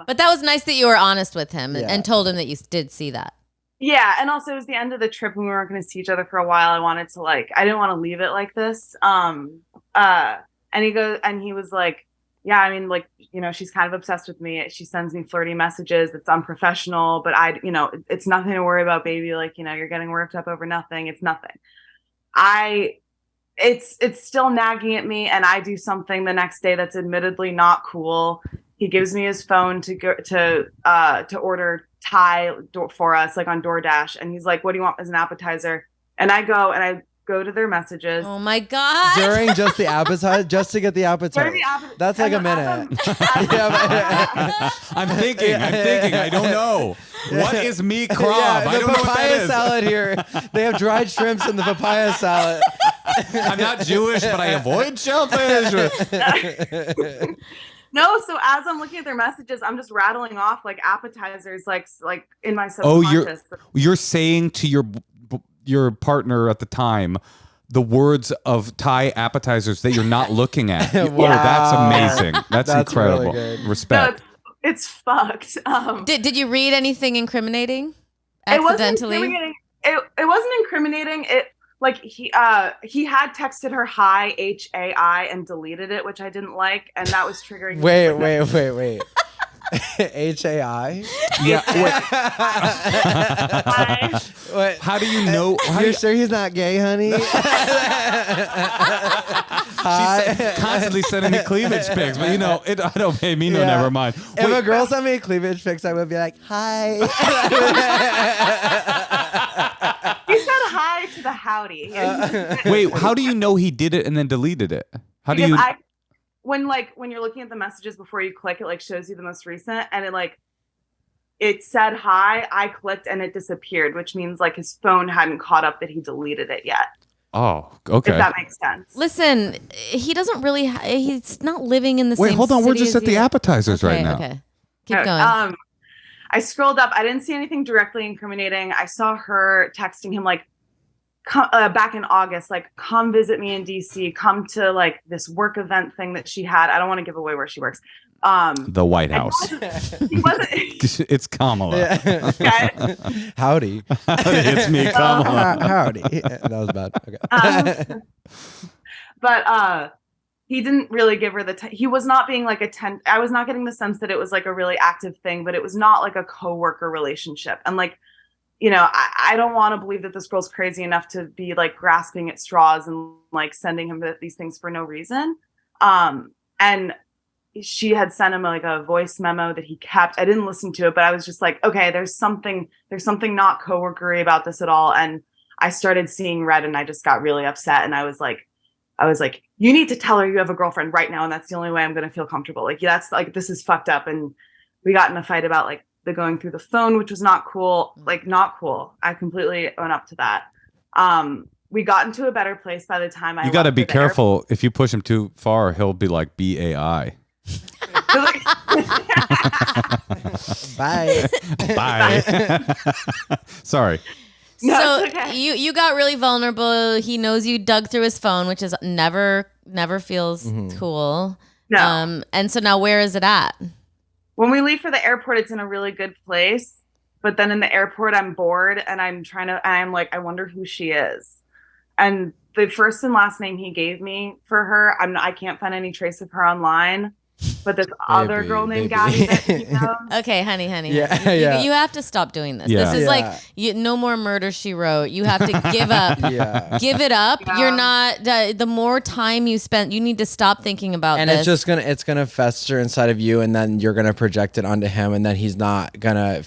But that was nice that you were honest with him and told him that you did see that. Yeah, and also it was the end of the trip and we weren't going to see each other for a while. I wanted to I didn't want to leave it like this. And he was like, yeah, I mean, she's kind of obsessed with me. She sends me flirty messages. It's unprofessional, but it's nothing to worry about, baby. Like, you're getting worked up over nothing. It's nothing. It's still nagging at me, and I do something the next day that's admittedly not cool. He gives me his phone to go to order Thai for us, like on DoorDash, and he's like, "What do you want as an appetizer?" And I go to their messages. Oh my god! During just the appetizer, just to get the appetizer. That's like a minute. I'm thinking. I don't know. What is mee crab? I don't know what that is. Papaya salad here. They have dried shrimps in the papaya salad. I'm not Jewish, but I avoid shellfish. No, so as I'm looking at their messages, I'm just rattling off like appetizers, like in my subconscious. Oh, you're saying to your partner at the time the words of Thai appetizers that you're not looking at. Wow. Oh, that's amazing. That's incredible. Really good. Respect. No, it's fucked. Did you read anything incriminating? Accidentally? It wasn't incriminating. It like he had texted her hi HAI and deleted it, which I didn't like, and that was triggering. Wait. HAI? Yeah. What? How do you know? You're sure he's not gay, honey? Hi. Constantly sending me cleavage pics, but I don't pay me no. Never mind. If a girl sent me cleavage pics, I would be like, hi. He said hi to the howdy. Wait, how do you know he did it and then deleted it? How do you? When you're looking at the messages before you click, it like shows you the most recent, and it said hi. I clicked and it disappeared, which means like his phone hadn't caught up that he deleted it yet. Oh, okay. If that makes sense. Listen, he doesn't really. He's not living in the same. Wait, hold on. We're just at the you. appetizers right now. Okay, keep going. I scrolled up. I didn't see anything directly incriminating. I saw her texting him like back in August, like, come visit me in DC. Come to like this work event thing that she had. I don't want to give away where she works. The White House. It's Kamala. Yeah. Howdy. It's me, Kamala. Howdy. That was bad. Okay. But he didn't really give her he was not being like I was not getting the sense that it was like a really active thing, but it was not like a coworker relationship. And like, I don't want to believe that this girl's crazy enough to be like grasping at straws and like sending him these things for no reason. And she had sent him like a voice memo that he kept. I didn't listen to it, but I was just like, okay, there's something not coworkery about this at all. And I started seeing red and I just got really upset. And I was like, you need to tell her you have a girlfriend right now. And that's the only way I'm going to feel comfortable. Like, that's like, this is fucked up. And we got in a fight about like the going through the phone, which was not cool. Like, not cool. I completely own up to that. We got into a better place by the time I. You got to be careful. If you push him too far, he'll be like BAI. Bye. Sorry. No, so it's okay. you got really vulnerable. He knows you dug through his phone, which is never feels cool. No. And so now where is it at? When we leave for the airport, it's in a really good place. But then in the airport, I'm bored and I'm like, I wonder who she is. And the first and last name he gave me for her, I can't find any trace of her online. But this other girl named Gabby that he knows. Okay, honey. Yeah, You have to stop doing this. Yeah. This is like no more Murder, She Wrote. You have to give up. Give it up. Yeah. You're not. The more time you spend, you need to stop thinking about and this. it's gonna fester inside of you, and then you're gonna project it onto him, and then it's not gonna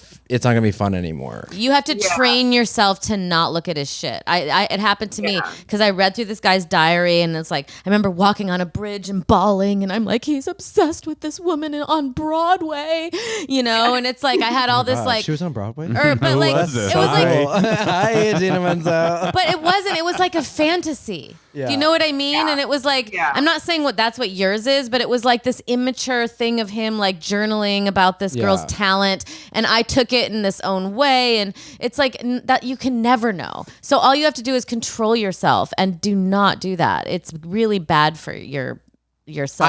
be fun anymore. You have to train yourself to not look at his shit. It happened to me because I read through this guy's diary, and it's like I remember walking on a bridge and bawling, and I'm like, he's obsessed with this woman on Broadway, and it's like I had all this like she was on Broadway. but like was it? it was like Hi, Gina Menzel. but it wasn't. It was like a fantasy. Yeah. Do you know what I mean? Yeah. And it was like, Yeah. I'm not saying that's what yours is, but it was like this immature thing of him like journaling about this girl's talent. And I took it in this own way. And it's like that you can never know. So all you have to do is control yourself and do not do that. It's really bad for your self-esteem.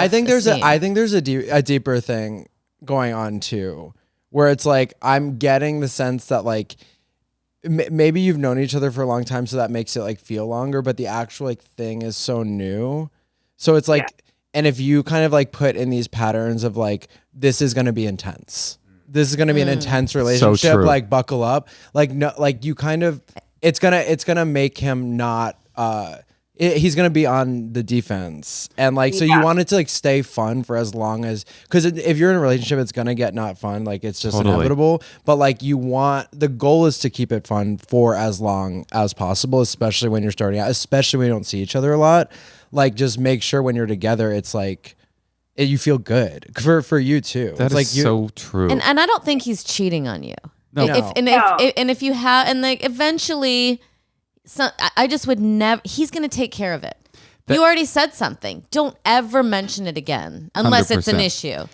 I think there's a deeper thing going on too, where it's like I'm getting the sense that like maybe you've known each other for a long time, so that makes it like feel longer, but the actual like thing is so new. So it's like, and if you kind of like put in these patterns of like, this is going to be intense. This is going to be an intense relationship. So true. Like buckle up. Like no, like you kind of, it's gonna make him not. He's gonna be on the defense, and like so you want it to like stay fun for as long as, because if you're in a relationship, it's gonna get not fun. Like it's just inevitable. But like the goal is to keep it fun for as long as possible, especially when you're starting out, especially when you don't see each other a lot. Like just make sure when you're together, it's like you feel good for you too. That's like so true. And I don't think he's cheating on you. No. If you have, and like eventually. So I just would never. He's going to take care of it. You already said something. Don't ever mention it again, unless 100%. It's an issue.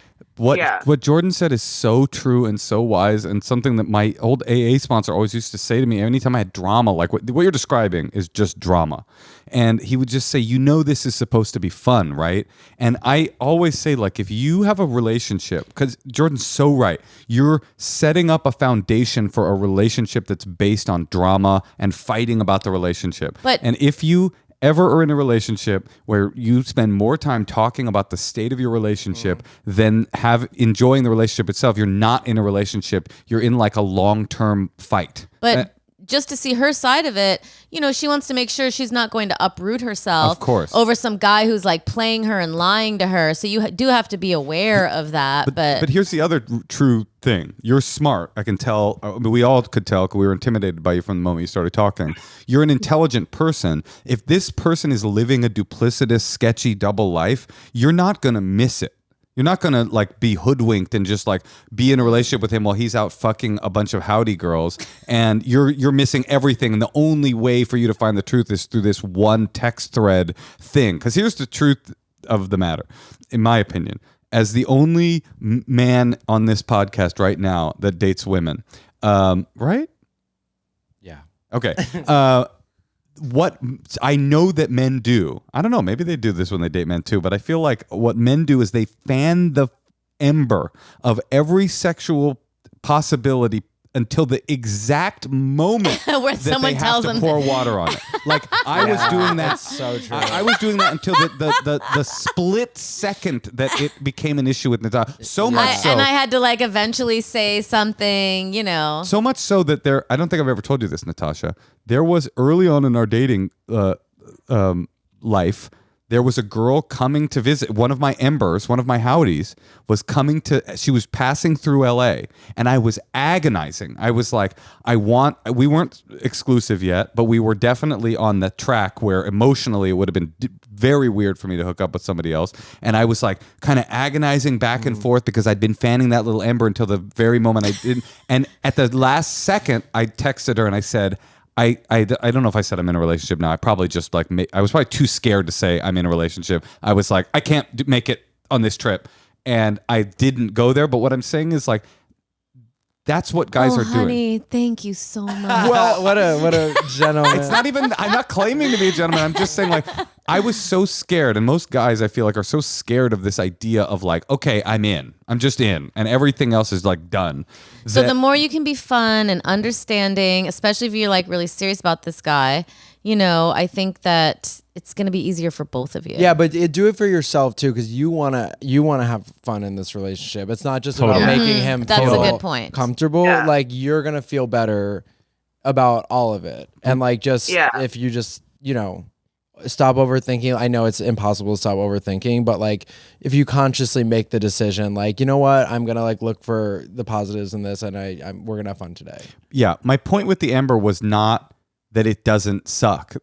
what Jordan said is so true and so wise, and something that my old AA sponsor always used to say to me anytime I had drama, like what you're describing is just drama. And he would just say, this is supposed to be fun, right? And I always say, like, if you have a relationship, because Jordan's so right, you're setting up a foundation for a relationship that's based on drama and fighting about the relationship. And if you ever are in a relationship where you spend more time talking about the state of your relationship than enjoying the relationship itself, you're not in a relationship. You're in like a long-term fight. But just to see her side of it, she wants to make sure she's not going to uproot herself, of course, over some guy who's like playing her and lying to her. So you do have to be aware of that. But here's the other true thing. You're smart. I can tell. We all could tell because we were intimidated by you from the moment you started talking. You're an intelligent person. If this person is living a duplicitous, sketchy double life, you're not going to miss it. You're not going to like be hoodwinked and just like be in a relationship with him while he's out fucking a bunch of howdy girls, and you're missing everything. And the only way for you to find the truth is through this one text thread thing. Because here's the truth of the matter, in my opinion, as the only man on this podcast right now that dates women, right? Yeah. Okay. What I know that men do, I don't know, maybe they do this when they date men too, but I feel like what men do is they fan the ember of every sexual possibility until the exact moment where that someone they tells have to them pour water on it. Like I was doing that. That's so true. I was doing that until the split second that it became an issue with Natasha. So much so. And I had to like eventually say something, So much so that I don't think I've ever told you this, Natasha. There was early on in our dating life, there was a girl coming to visit. One of my embers, one of my howdies, she was passing through LA, and I was agonizing. I was like, we weren't exclusive yet, but we were definitely on the track where emotionally it would have been very weird for me to hook up with somebody else. And I was like kind of agonizing back and forth because I'd been fanning that little ember until the very moment I didn't. And at the last second, I texted her and I said, I don't know if I said I'm in a relationship now. I probably just like I was probably too scared to say I'm in a relationship. I was like, I can't make it on this trip, and I didn't go there. But what I'm saying is like, that's what guys are doing. Honey, thank you so much. Well, what a gentleman. It's not even. I'm not claiming to be a gentleman. I'm just saying like I was so scared, and most guys I feel like are so scared of this idea of like, okay, I'm in. I'm just in, and everything else is like done. So the more you can be fun and understanding, especially if you're like really serious about this guy, I think that it's going to be easier for both of you. Yeah, but do it for yourself too, because you wanna have fun in this relationship. It's not just about making him That's feel a good point. comfortable. Yeah. Like you're gonna feel better about all of it, and like if you just stop overthinking. I know it's impossible to stop overthinking, but like if you consciously make the decision, like you know what, I'm gonna like look for the positives in this, and we're gonna have fun today. Yeah, my point with the ember was not that it doesn't suck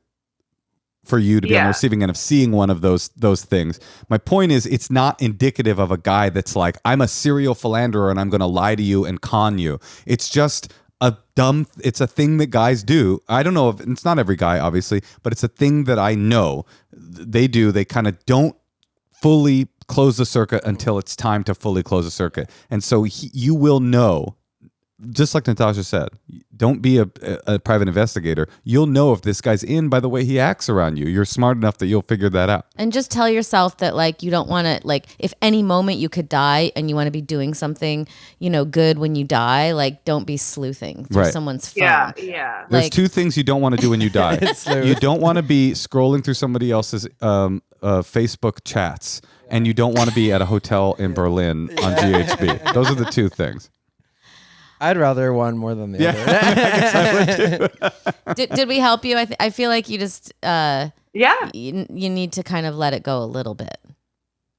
for you to be on the receiving end of seeing one of those things. My point is, it's not indicative of a guy that's like, I'm a serial philanderer and I'm going to lie to you and con you. It's just it's a thing that guys do. I don't know if it's not every guy, obviously, but it's a thing that I know they do. They kind of don't fully close the circuit until it's time to fully close the circuit. And so you will know, just like Natasha said, don't be a private investigator. You'll know if this guy's in by the way he acts around you. You're smart enough that you'll figure that out. And just tell yourself that like you don't want to, like if any moment you could die and you want to be doing something, good when you die, like don't be sleuthing through someone's phone. Yeah. There's two things you don't want to do when you die. You don't want to be scrolling through somebody else's Facebook chats, and you don't want to be at a hotel in Berlin on GHB. Those are the two things. I'd rather one more than the other. I guess I would too. Did we help you? I feel like you just you need to kind of let it go a little bit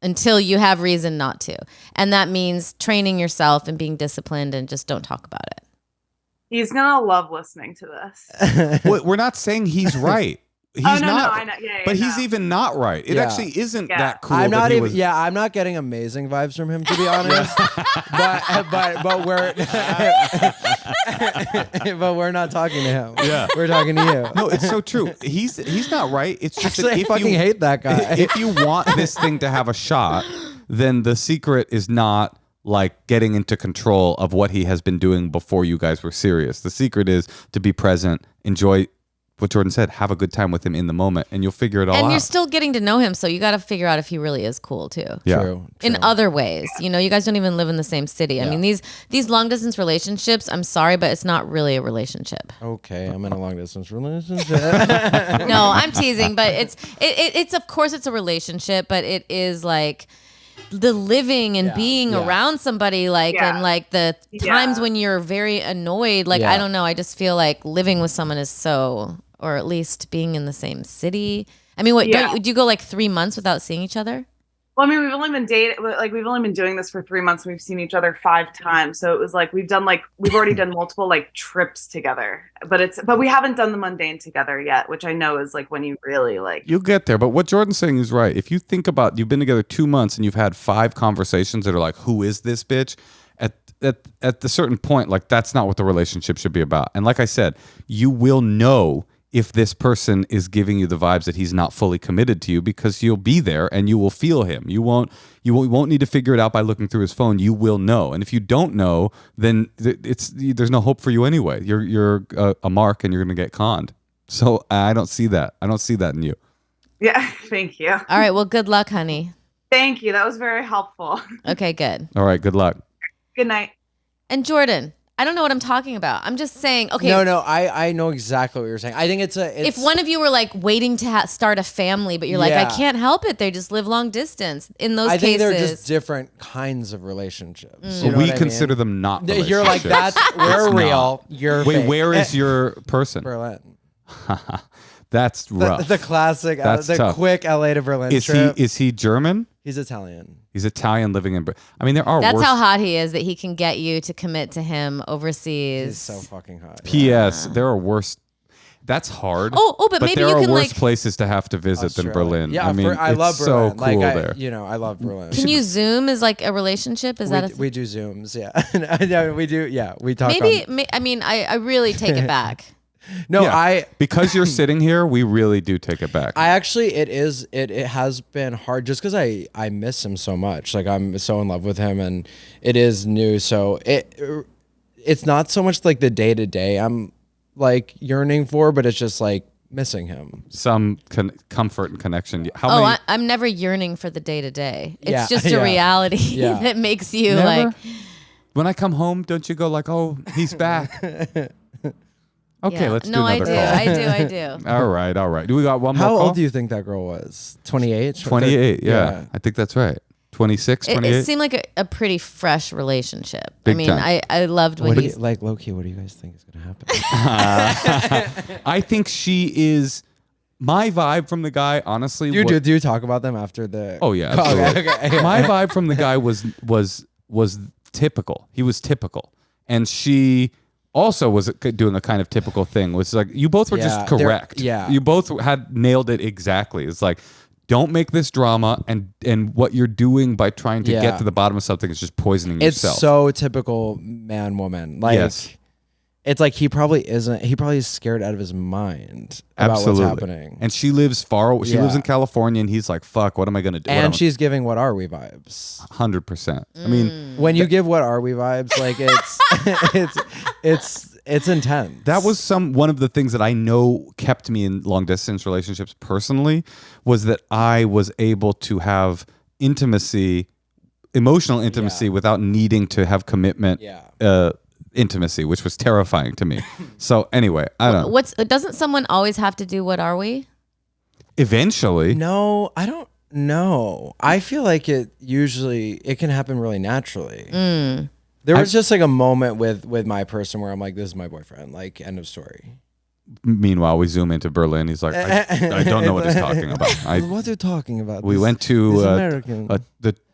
until you have reason not to, and that means training yourself and being disciplined, and just don't talk about it. He's gonna love listening to this. We're not saying he's right. He's not. No, I know. Yeah, but he's even not right. It actually isn't that cool. I'm not even. Yeah, I'm not getting amazing vibes from him, to be honest. but we're not talking to him. Yeah, we're talking to you. No, it's so true. He's not right. It's just actually, I fucking hate that guy. If you want this thing to have a shot, then the secret is not like getting into control of what he has been doing before you guys were serious. The secret is to be present, enjoy what Jordan said, have a good time with him in the moment, and you'll figure it all out. And you're still getting to know him, so you got to figure out if he really is cool too. Yeah. True. In other ways, you guys don't even live in the same city. I mean, these long distance relationships, I'm sorry, but it's not really a relationship. Okay, I'm in a long distance relationship. No, I'm teasing, but it's of course it's a relationship, but it is like the living and being around somebody, and like the times when you're very annoyed. Like, I don't know, I just feel like living with someone is so, or at least being in the same city. I mean, do you go like 3 months without seeing each other? Well, I mean, we've only been we've only been doing this for 3 months. And we've seen each other 5 times. So it was like, we've already done multiple like trips together, but we haven't done the mundane together yet, which I know is like when you really like. You'll get there. But what Jordan's saying is right. If you think about, you've been together 2 months and you've had 5 conversations that are like, who is this bitch? At the certain point, like, that's not what the relationship should be about. And like I said, you will know if this person is giving you the vibes that he's not fully committed to you, because you'll be there and you will feel him. You won't need to figure it out by looking through his phone. You will know. And if you don't know, then there's no hope for you anyway. You're a mark and you're going to get conned. So I don't see that. I don't see that in you. Yeah. Thank you. All right. Well, good luck, honey. Thank you. That was very helpful. Okay, good. All right. Good luck. Good night. And Jordan, I don't know what I'm talking about. I'm just saying, okay. No, I know exactly what you're saying. I think it's if one of you were like waiting to start a family, but you're like, I can't help it. They just live long distance. In those cases. I think they're just different kinds of relationships. You know we consider them not relationships. You're like, we're real. You're Wait, fake. where is your person? Berlin. That's rough. The classic, tough. quick LA to Berlin trip. Is he German? He's Italian. He's Italian living in Berlin. I mean, there are That's worse. how hot he is, that he can get you to commit to him overseas. He's so fucking hot. P.S. There are worse. That's hard. But maybe there you are can worse like places to have to visit than Berlin. Yeah, I mean, I love it's Berlin. so cool there. I love Berlin. Can you Zoom as like a relationship? Is that a thing? We do Zooms, yeah. We do, yeah. We talk. I really take it back. No, yeah, because you're sitting here, we really do take it back. It has been hard just because I miss him so much. Like, I'm so in love with him, and it is new. So it's not so much like the day to day I'm like yearning for, but it's just like missing him. Some comfort and connection. I'm never yearning for the day to day. It's just a reality that makes you like. When I come home, don't you go like, oh, he's back? Okay, let's do another call. I do. All right. Do we got one more How call? old do you think that girl was? 28? 28, yeah. I think that's right. 26, 28? It seemed like a pretty fresh relationship. Big time. I loved when he's... Like, low-key, what do you guys think is going to happen? I think she is... My vibe from the guy, honestly... Do you talk about them after the... Oh, yeah, absolutely. Okay. My vibe from the guy was typical. He was typical. And she... also was doing a kind of typical thing, which is like, you both were just correct. You both had nailed it exactly. It's like, don't make this drama, and what you're doing by trying to get to the bottom of something is just poisoning yourself. It's so typical man woman. Like, yes. It's like he probably is scared out of his mind about what's happening. And she lives far away. She lives in California, and he's like, fuck, what am I going to do? And she's giving what are we vibes. 100%. I mean, when you give what are we vibes, like it's intense. That was one of the things that I know kept me in long distance relationships personally, was that I was able to have emotional intimacy without needing to have commitment. Intimacy, which was terrifying to me. So anyway, I don't know. Doesn't someone always have to do what are we? Eventually. No, I don't know. I feel like it can happen really naturally. There was just like a moment with my person where I'm like, this is my boyfriend, like, end of story. Meanwhile, we zoom into Berlin. He's like, I don't know what he's talking about. What are you talking about? We went to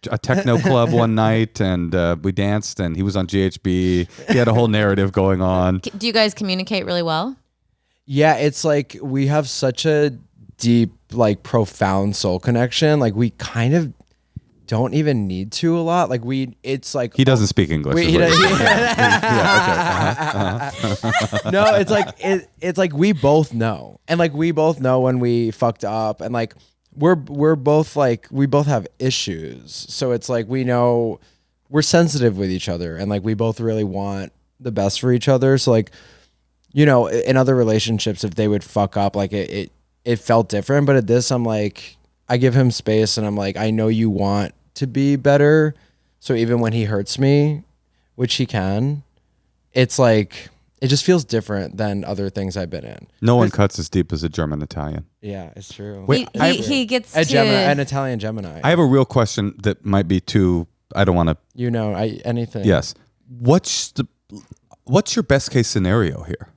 a techno club one night, and we danced, and he was on GHB. He had a whole narrative going on. Do you guys communicate really well? Yeah, it's like we have such a deep, like, profound soul connection. Like, we kind of don't even need to a lot. Like, it's like he doesn't speak English. No, it's like we both know, and like we both know when we fucked up, and like we're both like, we both have issues, so it's like we know we're sensitive with each other, and like we both really want the best for each other. So like, you know, in other relationships, if they would fuck up, like it felt different. But at this, I'm like, I give him space, and I'm like, I know you want to be better. So even when he hurts me, which he can, it's like, it just feels different than other things I've been in. No one cuts as deep as a German Italian. Yeah, it's true. Wait, he gets an Italian Gemini. I have a real question that might be too. I don't want to. You know, anything. Yes. What's your best case scenario here?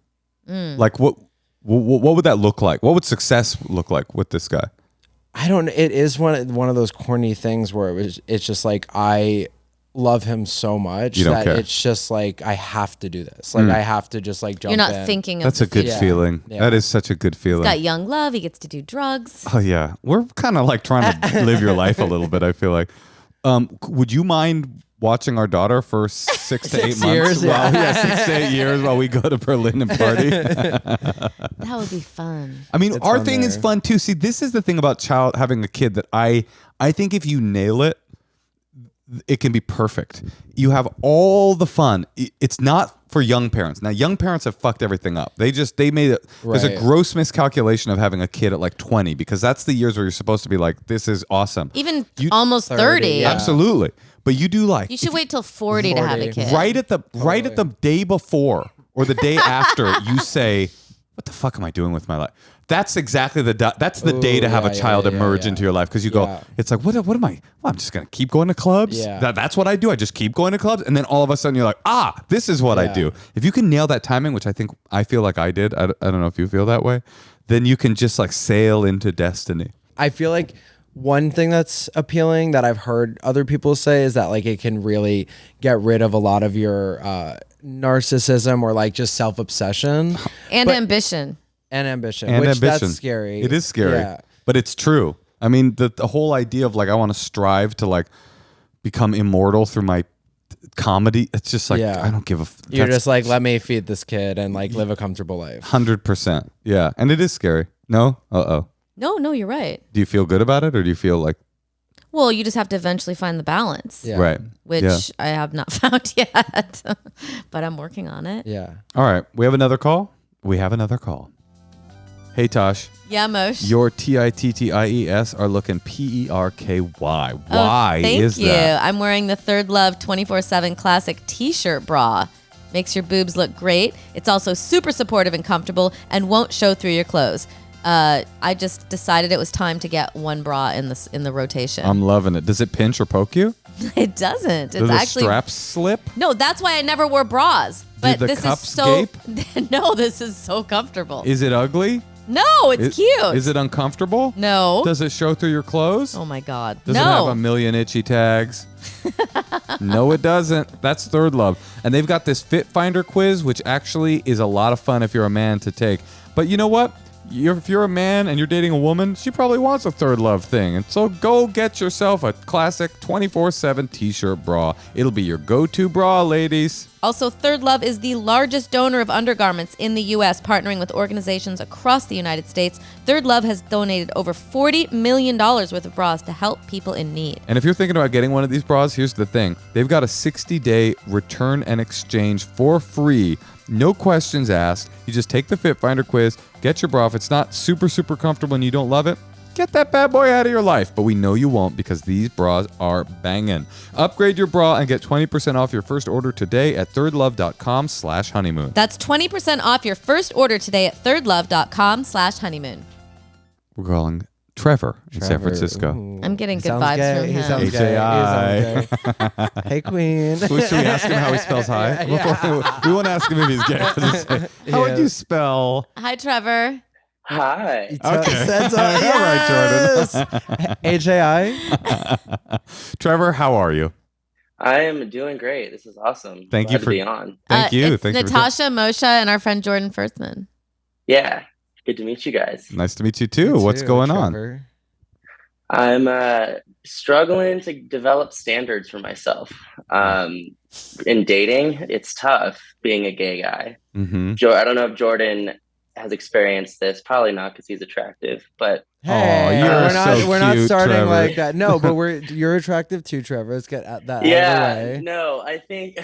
Like what would that look like? What would success look like with this guy? I don't. It is one of those corny things where it's just like I love him so much that care. it's just like I have to do this. Like I have to just like jump. You're not in. thinking of That's a good future. feeling. Yeah. That is such a good feeling. He's got young love. He gets to do drugs. Oh yeah, we're kind of like trying to live your life a little bit. I feel like. Would you mind watching our daughter for 6 to 8 months? Years, yeah. 6 to 8 years while we go to Berlin and party. That would be fun. I mean, It's our fun thing is there. fun too. See, this is the thing about having a kid that I think if you nail it, it can be perfect. You have all the fun. It's not for young parents. Now, young parents have fucked everything up. They made it. There's a Right. gross miscalculation of having a kid at like 20 because that's the years where you're supposed to be like, this is awesome. Even You- almost 30. yeah. Absolutely. But you do like You should wait till 40 to have a 40. kid. right at the day before or the day after you say, what the fuck am I doing with my life? That's exactly the day to have a child emerge into your life because you go, Yeah. it's like, what am I? Well, I'm just gonna keep going to clubs. Yeah. That's what I do. I just keep going to clubs, and then all of a sudden you're like, this is what I Yeah. do. If you can nail that timing, which I feel like I did. I don't know if you feel that way. Then you can just like sail into destiny. I feel like one thing that's appealing that I've heard other people say is that like it can really get rid of a lot of your narcissism or like just self-obsession And ambition. and ambition. And which ambition. That's scary. It is scary, Yeah. but it's true. I mean, the whole idea of like I want to strive to like become immortal through my comedy. It's just like Yeah. I don't give a. You're that's just like, let me feed this kid and like live a comfortable life. 100%. Yeah, and it is scary. No. No, you're right. Do you feel good about it, or do you feel like Well, you just have to eventually find the balance, Yeah. right? which Yeah. I have not found yet, but I'm working on it. Yeah. All right. We have another call. Hey Tosh, Yeah, Moshe. your TITTIES are looking PERKY. Why Thank is you. that? I'm wearing the Third Love 24/7 Classic T-shirt bra. Makes your boobs look great. It's also super supportive and comfortable and won't show through your clothes. I just decided it was time to get one bra in the rotation. I'm loving it. Does it pinch or poke you? It doesn't. Do It's the actually straps slip? no. That's why I never wore bras. But the this is cups so no. This is so comfortable. Is it ugly? No, it's cute. Is it uncomfortable? No. Does it show through your clothes? Oh my God. Does no. it have a million itchy tags? No, it doesn't. That's Third Love. And they've got this Fit Finder quiz, which actually is a lot of fun if you're a man to take. But you know what? If you're a man and you're dating a woman, she probably wants a Third Love thing. And so go get yourself a classic 24/7 t-shirt bra. It'll be your go-to bra, ladies. Also, Third Love is the largest donor of undergarments in the U.S., partnering with organizations across the United States. Third Love has donated over $40 million worth of bras to help people in need. And if you're thinking about getting one of these bras, here's the thing. They've got a 60-day return and exchange for free. No questions asked. You just take the Fit Finder quiz, get your bra. If it's not super, super comfortable and you don't love it, get that bad boy out of your life. But we know you won't because these bras are banging. Upgrade your bra and get 20% off your first order today at thirdlove.com/honeymoon. That's 20% off your first order today at thirdlove.com/honeymoon. We're calling Trevor in San Francisco. Ooh. I'm getting good Sounds vibes gay. from He him. sounds gay. H.A.I.. He sounds gay. Hey, queen. Should we ask him how he spells hi? We want to ask him if he's gay. How would you spell? Hi, Trevor. Hi. Okay. That's All right, Jordan. HAI. Trevor, how are you? I am doing great. This is awesome. Thank Glad you to for- be on. Thank you. It's Thank you for Natasha, Moshe, and our friend Jordan Firstman. Yeah. Good to meet you guys. Nice to meet you too. What's going on? Trevor. I'm struggling to develop standards for myself. In dating, it's tough being a gay guy. Mm-hmm. I don't know if Jordan has experienced this. Probably not because he's attractive, but Hey, you're we're not cute, starting Trevor. like that. No, but you're attractive too, Trevor. Let's get that out of the way. No, I think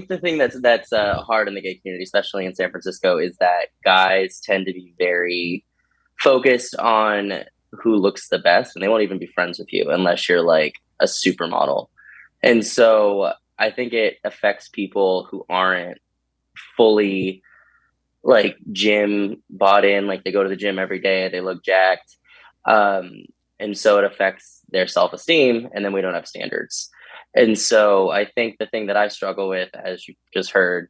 the thing that's hard in the gay community, especially in San Francisco, is that guys tend to be very focused on who looks the best, and they won't even be friends with you unless you're like a supermodel. And so I think it affects people who aren't fully like gym bought in, like they go to the gym every day, they look jacked. And so it affects their self-esteem, and then we don't have standards. And so I think the thing that I struggle with, as you just heard,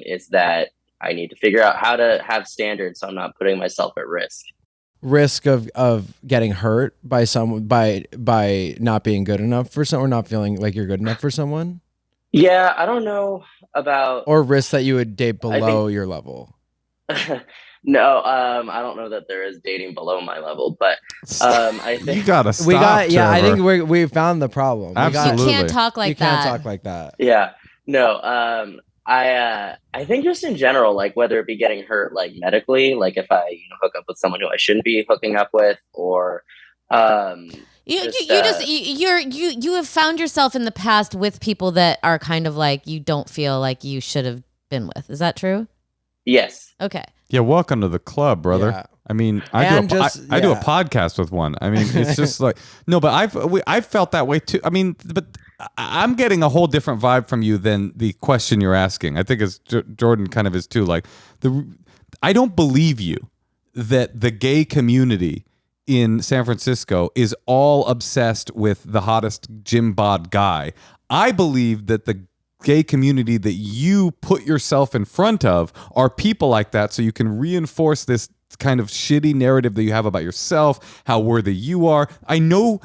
is that I need to figure out how to have standards so I'm not putting myself at Risk of getting hurt by someone by not being good enough for someone, or not feeling like you're good enough for someone. Yeah, I don't know about or risk that you would date below your level. No, I don't know that there is dating below my level, but I think you gotta stop. Yeah, I Trevor. think we found the problem. Absolutely. You can't talk like you that. can't talk like that. Yeah, no. I think just in general, like whether it be getting hurt, like medically, like if I hook up with someone who I shouldn't be hooking up with, or you have found yourself in the past with people that are kind of like you don't feel like you should have been with. Is that true? Yes. Okay. Yeah, welcome to the club, brother. Yeah. I mean, I do a podcast with one. I mean, it's just like no, but I've felt that way too. I mean, but I'm getting a whole different vibe from you than the question you're asking. I think as Jordan kind of is too. Like I don't believe you that the gay community in San Francisco is all obsessed with the hottest gym bod guy. I believe that the gay community that you put yourself in front of are people like that, so you can reinforce this kind of shitty narrative that you have about yourself, how worthy you are. I know,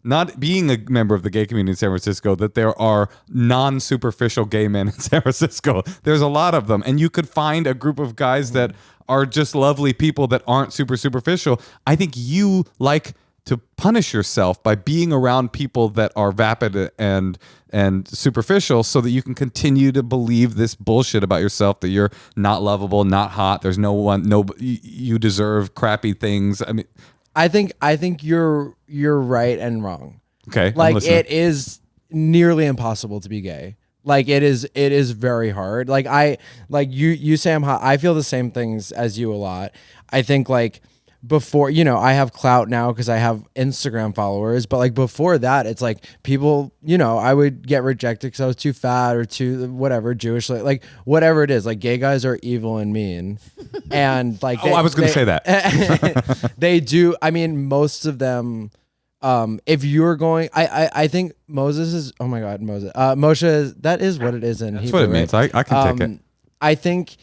not being a member of the gay community in San Francisco, that there are non-superficial gay men in San Francisco. There's a lot of them, and you could find a group of guys that are just lovely people that aren't super superficial. I think you like to punish yourself by being around people that are vapid and superficial, so that you can continue to believe this bullshit about yourself, that you're not lovable, not hot. There's you deserve crappy things. I mean, I think you're right and wrong. Okay, like it is nearly impossible to be gay. Like it is very hard. Like you say I'm hot. I feel the same things as you a lot. I think like before, I have clout now because I have Instagram followers, but like before that, it's like people, I would get rejected because I was too fat or too whatever, Jewish, like whatever it is. Like gay guys are evil and mean, and like I was going to say that they do. I mean, most of them. If you're going, I think Moses is. Oh my God, Moshe is. That is what it is in That's Hebrew, what it means. I can take it. I think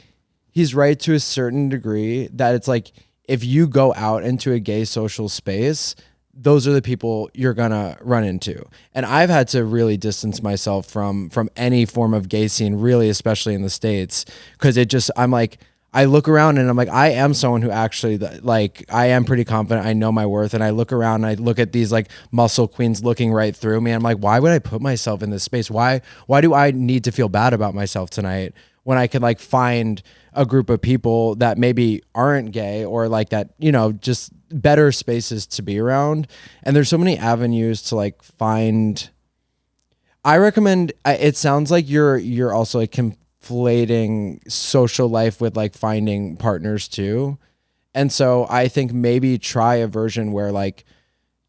he's right to a certain degree that it's like, if you go out into a gay social space, those are the people you're gonna run into. And I've had to really distance myself from any form of gay scene, really, especially in the States, because I'm like, I look around and I'm like, I am someone who actually, like, I am pretty confident. I know my worth. And I look around and I look at these like muscle queens looking right through me. I'm like, why would I put myself in this space? Why do I need to feel bad about myself tonight when I could like find a group of people that maybe aren't gay, or like that, just better spaces to be around. And there's so many avenues to like find. I recommend, it sounds like you're also like conflating social life with like finding partners too. And so I think maybe try a version where like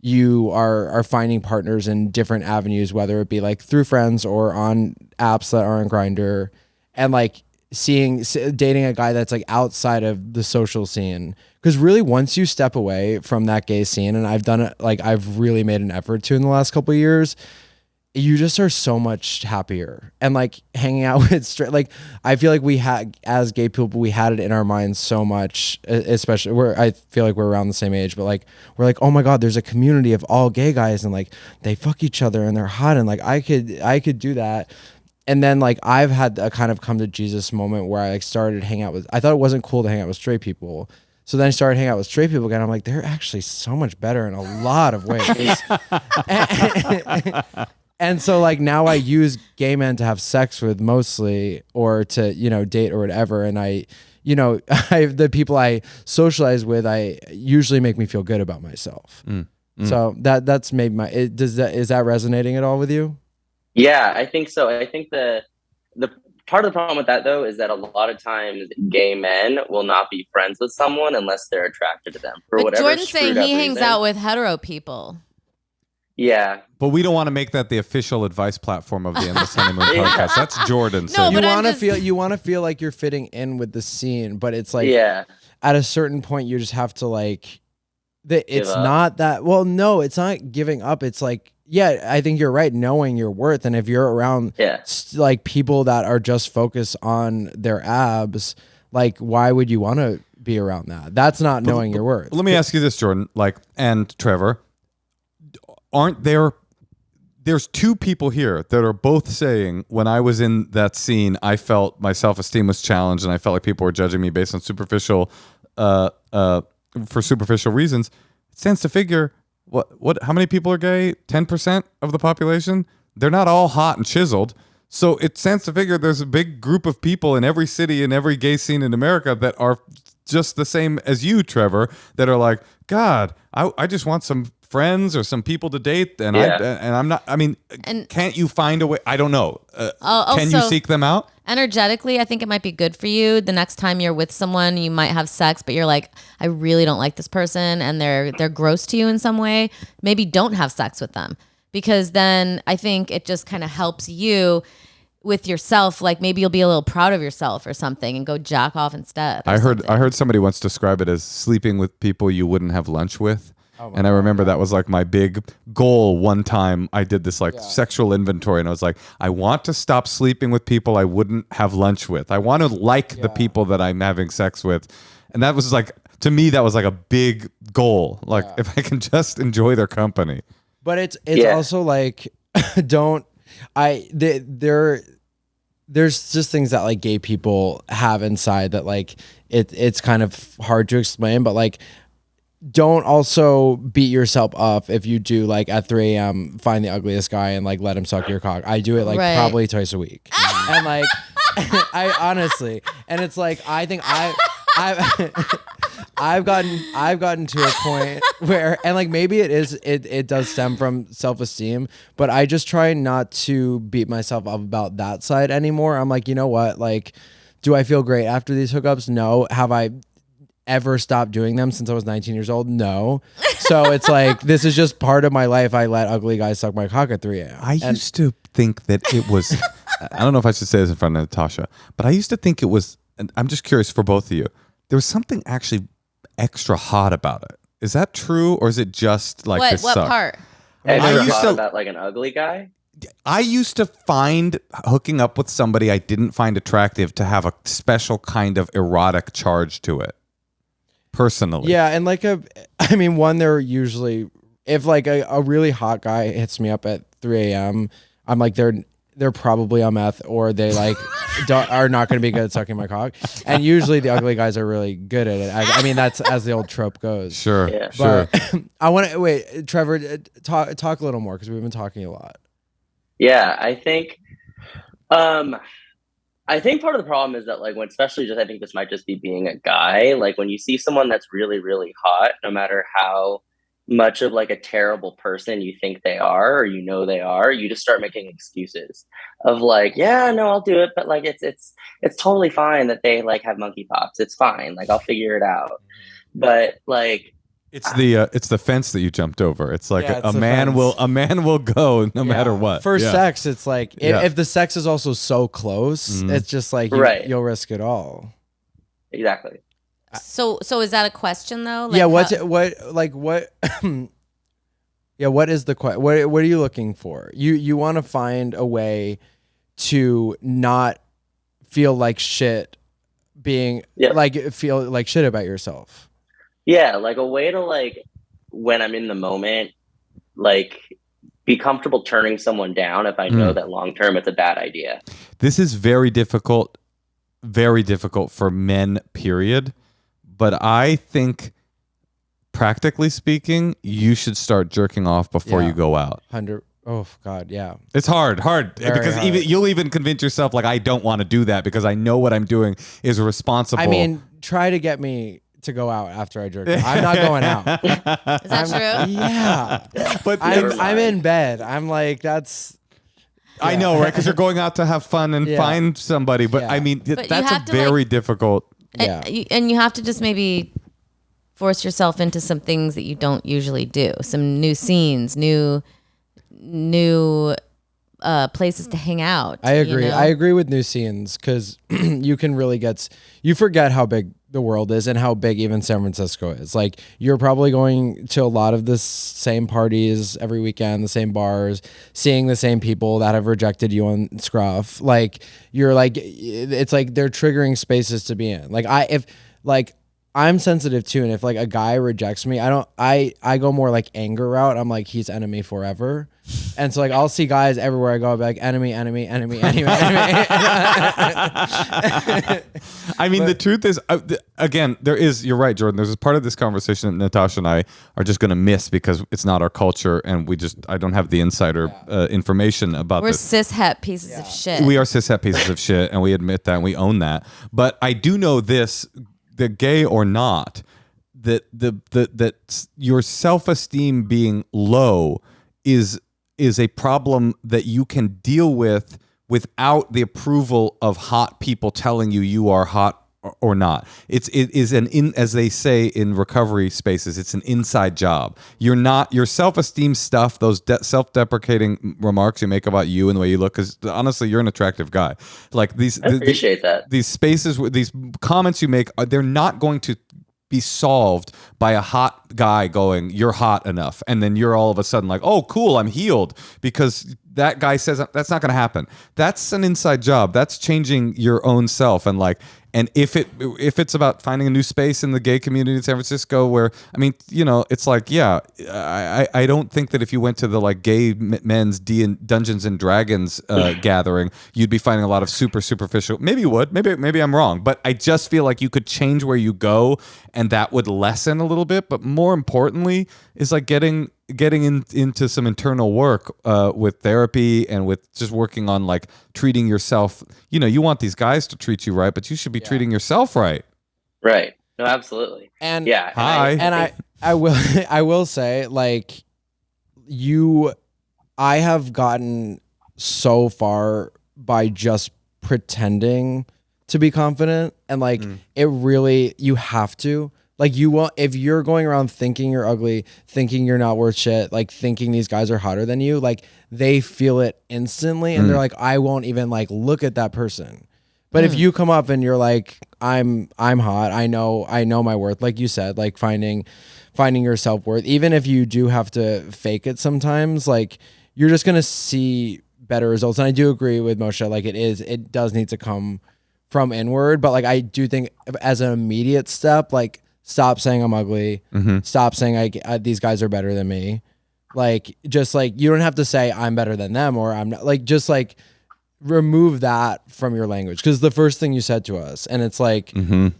you are finding partners in different avenues, whether it be like through friends or on apps that aren't Grindr, and like dating a guy that's like outside of the social scene. Because really, once you step away from that gay scene, and I've done it, like I've really made an effort to in the last couple of years, you just are so much happier. And like hanging out with straight, like I feel like we had, as gay people, we had it in our minds so much, especially I feel like we're around the same age, but like we're like, oh my God, there's a community of all gay guys, and like they fuck each other and they're hot, and like I could do that. And then like I've had a kind of come to Jesus moment where I like started hanging out with, I thought it wasn't cool to hang out with straight people. So then I started hanging out with straight people again. I'm like, they're actually so much better in a lot of ways. And so like now I use gay men to have sex with mostly, or to, date or whatever. And I the people I socialize with, I usually make me feel good about myself. So that's maybe is that resonating at all with you? Yeah, I think so. I think the part of the problem with that though is that a lot of times gay men will not be friends with someone unless they're attracted to them for But whatever. Jordan's saying he hangs reason. out with hetero people. Yeah, but we don't want to make that the official advice platform of the Endless Honeymoon podcast. That's Jordan. No, but you want to feel like you're fitting in with the scene, but it's like at a certain point you just have to like it's not that well. No, it's not giving up. It's like I think you're right. Knowing your worth, and if you're around like people that are just focused on their abs, like why would you want to be around that? That's not knowing your worth. Let me ask you this, Jordan, and Trevor. There's two people here that are both saying when I was in that scene, I felt my self-esteem was challenged and I felt like people were judging me based on for superficial reasons. It stands to figure how many people are gay? 10% of the population? They're not all hot and chiseled. So it stands to figure there's a big group of people in every city, in every gay scene in America that are just the same as you, Trevor, that are like, God, I just want some friends or some people to date, and I'm not. I mean, can't you find a way? I don't know. Can you seek them out? Energetically, I think it might be good for you. The next time you're with someone, you might have sex, but you're like, I really don't like this person, and they're gross to you in some way. Maybe don't have sex with them, because then I think it just kind of helps you with yourself. Like maybe you'll be a little proud of yourself or something, and go jack off instead. I heard somebody once describe it as sleeping with people you wouldn't have lunch with. And I remember that was like my big goal. One time I did this sexual inventory, and I was like, I want to stop sleeping with people I wouldn't have lunch with. I want to like the people that I'm having sex with. And that was like, to me, that was like a big goal. Like if I can just enjoy their company. But it's also like, there's just things that like gay people have inside that like, it's kind of hard to explain, but like, don't also beat yourself up if you do like at 3 a.m. find the ugliest guy and like let him suck your cock. I do it like probably twice a week. And like I honestly, and it's like I think I've gotten to a point where, and like maybe it does stem from self-esteem, but I just try not to beat myself up about that side anymore. I'm like, you know what? Like, do I feel great after these hookups? No. Have I ever stopped doing them since I was 19 years old? No. So it's like, this is just part of my life. I let ugly guys suck my cock at 3 a.m. I used to think that it was, I don't know if I should say this in front of Natasha, but I used to think it was, and I'm just curious for both of you, there was something actually extra hot about it. Is that true, or is it just like what part? Have you ever thought about like an ugly guy? I used to find hooking up with somebody I didn't find attractive to have a special kind of erotic charge to it. Personally. Yeah, and like they're usually, if like a really hot guy hits me up at 3 a.m., I'm like, they're probably on meth, or they like are not going to be good at sucking my cock. And usually the ugly guys are really good at it. I mean, that's as the old trope goes. Sure, yeah. Sure. I want to wait, Trevor, talk a little more, because we've been talking a lot. Yeah, I think part of the problem is that like when, especially just, I think this might just be being a guy, like when you see someone that's really, really hot, no matter how much of like a terrible person you think they are, or you know they are, you just start making excuses of like, yeah, no, I'll do it, but like it's totally fine that they like have monkeypox. It's fine, like I'll figure it out. But like, it's the fence that you jumped over. It's like a man will go no matter what. For sex, it's like if the sex is also so close, it's just like you'll risk it all. Exactly. So is that a question though? Like yeah. What? Yeah. What is the question? What are you looking for? You want to find a way to not feel like shit, feel like shit about yourself. Yeah, like a way to like, when I'm in the moment, like be comfortable turning someone down if I know that long term it's a bad idea. This is very difficult for men, period. But I think, practically speaking, you should start jerking off before you go out. Oh God, yeah. It's hard Very because hard. you'll even convince yourself like I don't want to do that because I know what I'm doing is responsible. I mean, try to get me to go out after I jerk off. I'm not going out. Is that true? Yeah. but I'm in bed. I'm like, that's. I know, right? Because you're going out to have fun and find somebody. But Yeah. I mean, But you that's have a to, very difficult. Yeah. And you have to just maybe force yourself into some things that you don't usually do. Some new scenes, new places to hang out. I agree. You know? I agree with new scenes because you can really you forget how big the world is and how big even San Francisco is. Like you're probably going to a lot of the same parties every weekend, the same bars, seeing the same people that have rejected you on Scruff. Like you're like, it's like they're triggering spaces to be in. I'm sensitive too, and if like a guy rejects me, I go more like anger route. I'm like, he's enemy forever. And so like I'll see guys everywhere I go, I'll be like enemy. I mean, the truth is, again, you're right, Jordan. There's a part of this conversation that Natasha and I are just going to miss because it's not our culture and I don't have the insider information about We're this. cishet pieces of shit. We are cishet pieces of shit and we admit that and we own that. But I do know this, the gay or not, that your self-esteem being low is a problem that you can deal with without the approval of hot people telling you are hot or not. It is as they say in recovery spaces, it's an inside job. Your self-esteem stuff, those self-deprecating remarks you make about you and the way you look, because honestly, you're an attractive guy. Like I appreciate that. These spaces, these comments you make, they're not going to be solved by a hot guy going, you're hot enough. And then you're all of a sudden like, oh, cool, I'm healed because that guy says that's not going to happen. That's an inside job. That's changing your own self. And if it's about finding a new space in the gay community in San Francisco where, I mean, it's like, yeah, I don't think that if you went to the like gay men's Dungeons and Dragons gathering, you'd be finding a lot of super superficial. Maybe you would. Maybe I'm wrong. But I just feel like you could change where you go and that would lessen a little bit. But more importantly is like getting into some internal work with therapy and with just working on like treating yourself. You want these guys to treat you right, but you should be treating yourself right. Right. No, absolutely. And yeah. I will say like I have gotten so far by just pretending to be confident and like it really, you have to. Like you won't, if you're going around thinking you're ugly, thinking you're not worth shit, like thinking these guys are hotter than you, like they feel it instantly and they're like, I won't even like look at that person. But if you come up and you're like, I'm hot, I know my worth, like you said, like finding your self-worth, even if you do have to fake it sometimes, like you're just gonna see better results. And I do agree with Moshe, like it does need to come from inward, but like I do think as an immediate step, like stop saying I'm ugly. Stop saying these guys are better than me. Like, just like, you don't have to say I'm better than them or I'm not. Like, just like remove that from your language. Because the first thing you said to us, and it's like, it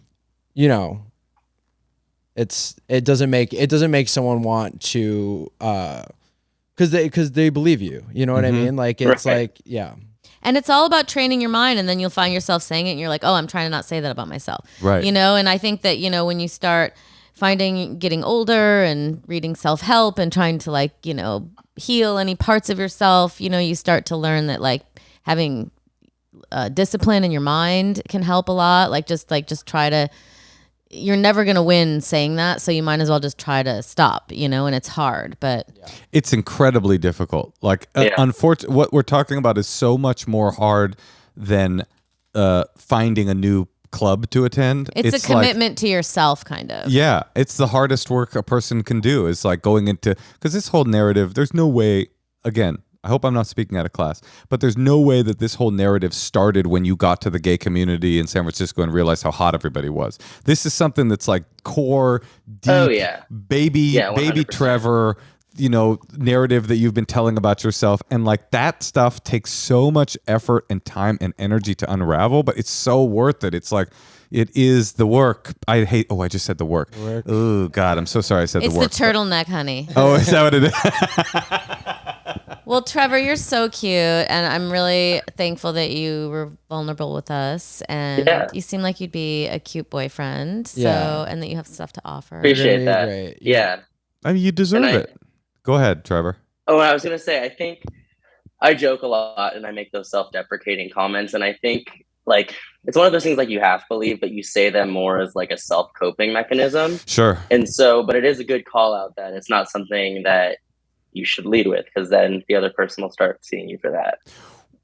doesn't make someone want to, because they believe you. You know what I mean? Like, it's like, yeah. And it's all about training your mind, and then you'll find yourself saying it, and you're like, oh, I'm trying to not say that about myself. Right. And I think that, when you start getting older and reading self-help and trying to like, heal any parts of yourself, you start to learn that like having discipline in your mind can help a lot. Just try to, you're never going to win saying that. So you might as well just try to stop, and it's hard, but it's incredibly difficult. Like, unfortunately, what we're talking about is so much more hard than finding a new club to attend. It's a commitment to yourself, kind of. Yeah. It's the hardest work a person can do is like going into, because this whole narrative, there's no way, again, I hope I'm not speaking out of class, but there's no way that this whole narrative started when you got to the gay community in San Francisco and realized how hot everybody was. This is something that's like core, deep, baby Trevor, narrative that you've been telling about yourself. And like that stuff takes so much effort and time and energy to unravel, but it's so worth it. It's like, it is the work. I just said the work. Oh God, I'm so sorry I said the work. It's the turtleneck, honey. Oh, is that what it is? Well, Trevor, you're so cute, and I'm really thankful that you were vulnerable with us, and you seem like you'd be a cute boyfriend. So, and that you have stuff to offer. Appreciate that. Great. Yeah. I mean, you deserve it. Go ahead, Trevor. Oh, I was gonna say, I think I joke a lot and I make those self-deprecating comments, and I think like it's one of those things like you have to believe, but you say them more as like a self-coping mechanism. Sure. And so, but it is a good call out that it's not something that you should lead with, because then the other person will start seeing you for that.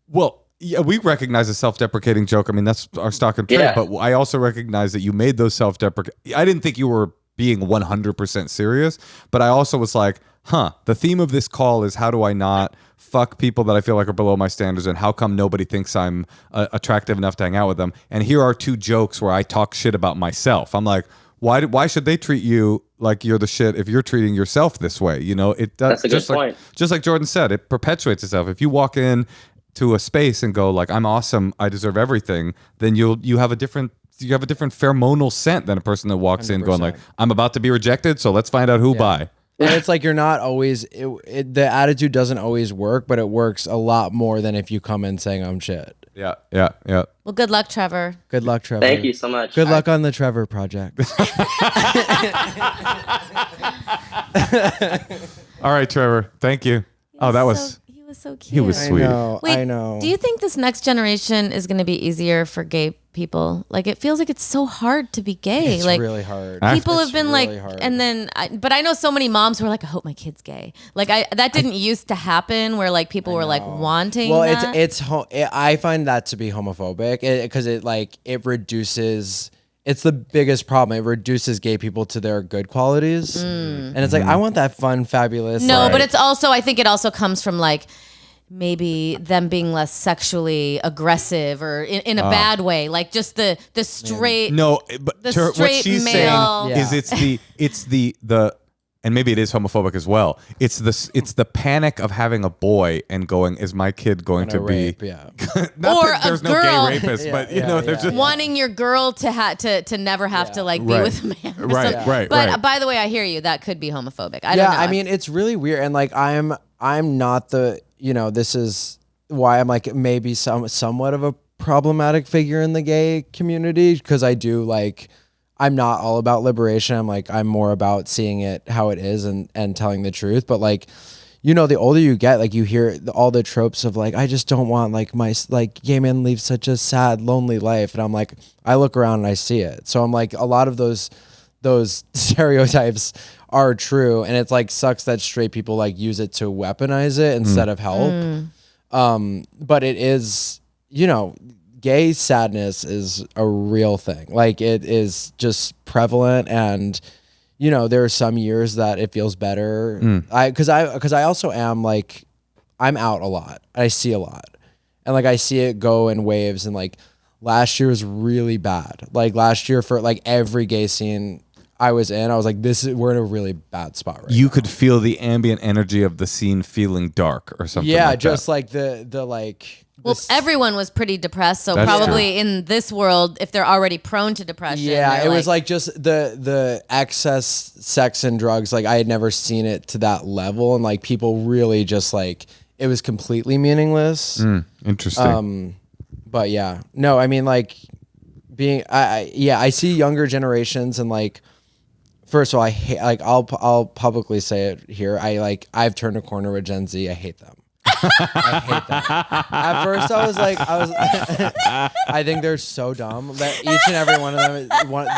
Well, yeah, we recognize a self-deprecating joke. I mean, that's our stock and trade. But I also recognize that you made those self-deprecating. I didn't think you were being 100% serious, but I also was like, the theme of this call is how do I not fuck people that I feel like are below my standards, and how come nobody thinks I'm attractive enough to hang out with them? And here are two jokes where I talk shit about myself. I'm like, why should they treat you like you're the shit if you're treating yourself this way? You know, that's a good point. Just like Jordan said, it perpetuates itself. If you walk in to a space and go like, I'm awesome, I deserve everything, then you have a different pheromonal scent than a person that walks 100%. In going like, I'm about to be rejected, so let's find out who by. And it's like you're not always the attitude doesn't always work, but it works a lot more than if you come in saying I'm shit. Yeah. Well, good luck, Trevor. Good luck, Trevor. Thank you so much. Good luck on the Trevor project. All right, Trevor. Thank you. He was so cute. He was sweet. I know. Do you think this next generation is going to be easier for gay people? Like, it feels like it's so hard to be gay. It's like, really hard. People have been really like, hard. and then, but I know so many moms who are like, I hope my kid's gay. Like, that didn't used to happen where like people were like wanting. Well, that. I find that to be homophobic because it reduces. It's the biggest problem. It reduces gay people to their good qualities, and it's like I want that fun, fabulous. No, but it's also, I think it also comes from like maybe them being less sexually aggressive or in a bad way, like just the straight. No, but the what straight she's male. saying is it's the and maybe it is homophobic as well. It's the panic of having a boy and going, is my kid going to rape, be? yeah. Not Or that there's a no girl. gay rapists, but you know, there's just Wanting your girl to never have to like be with a man. Or Right, something. right, But right. by the way, I hear you. That could be homophobic. I don't know. I mean, it's really weird, and like I'm not the this is why I'm like maybe somewhat of a problematic figure in the gay community, because I do like. I'm not all about liberation. I'm more about seeing it how it is and telling the truth. But like, the older you get, like you hear all the tropes of like, I just don't want like my gay men live such a sad, lonely life. And I'm like, I look around and I see it. So I'm like, a lot of those stereotypes are true. And it's like sucks that straight people like use it to weaponize it instead of help. But it is, gay sadness is a real thing. Like it is just prevalent, and there are some years that it feels better. Because I also am like, I'm out a lot. I see a lot, and like I see it go in waves. And like last year was really bad. Like last year for like every gay scene I was in, I was like, we're in a really bad spot right now. You could feel the ambient energy of the scene feeling dark or something. Yeah, like just that. like the like. Well, everyone was pretty depressed, so That's probably true. in this world, if they're already prone to depression. Yeah, it was like just the excess sex and drugs. Like I had never seen it to that level, and like people really just like it was completely meaningless. Interesting. But yeah, no, I mean like I see younger generations, and like first of all, I hate, like I'll publicly say it here. I've turned a corner with Gen Z. I hate them. I hate them. At first, I was I think they're so dumb that each and every one of them is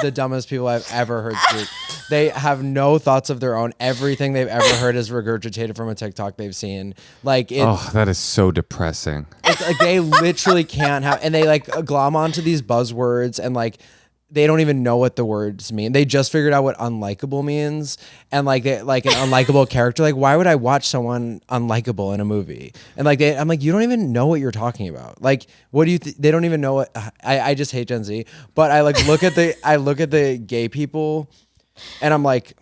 the dumbest people I've ever heard speak. They have no thoughts of their own. Everything they've ever heard is regurgitated from a TikTok they've seen. That is so depressing. It's like they literally can't have, and they like glom onto these buzzwords, and like they don't even know what the words mean. They just figured out what unlikable means, and like an unlikable character. Like, why would I watch someone unlikable in a movie? And like I'm like, you don't even know what you're talking about. Like, what do you? They don't even know what. I just hate Gen Z. But I like look at the gay people, and I'm like,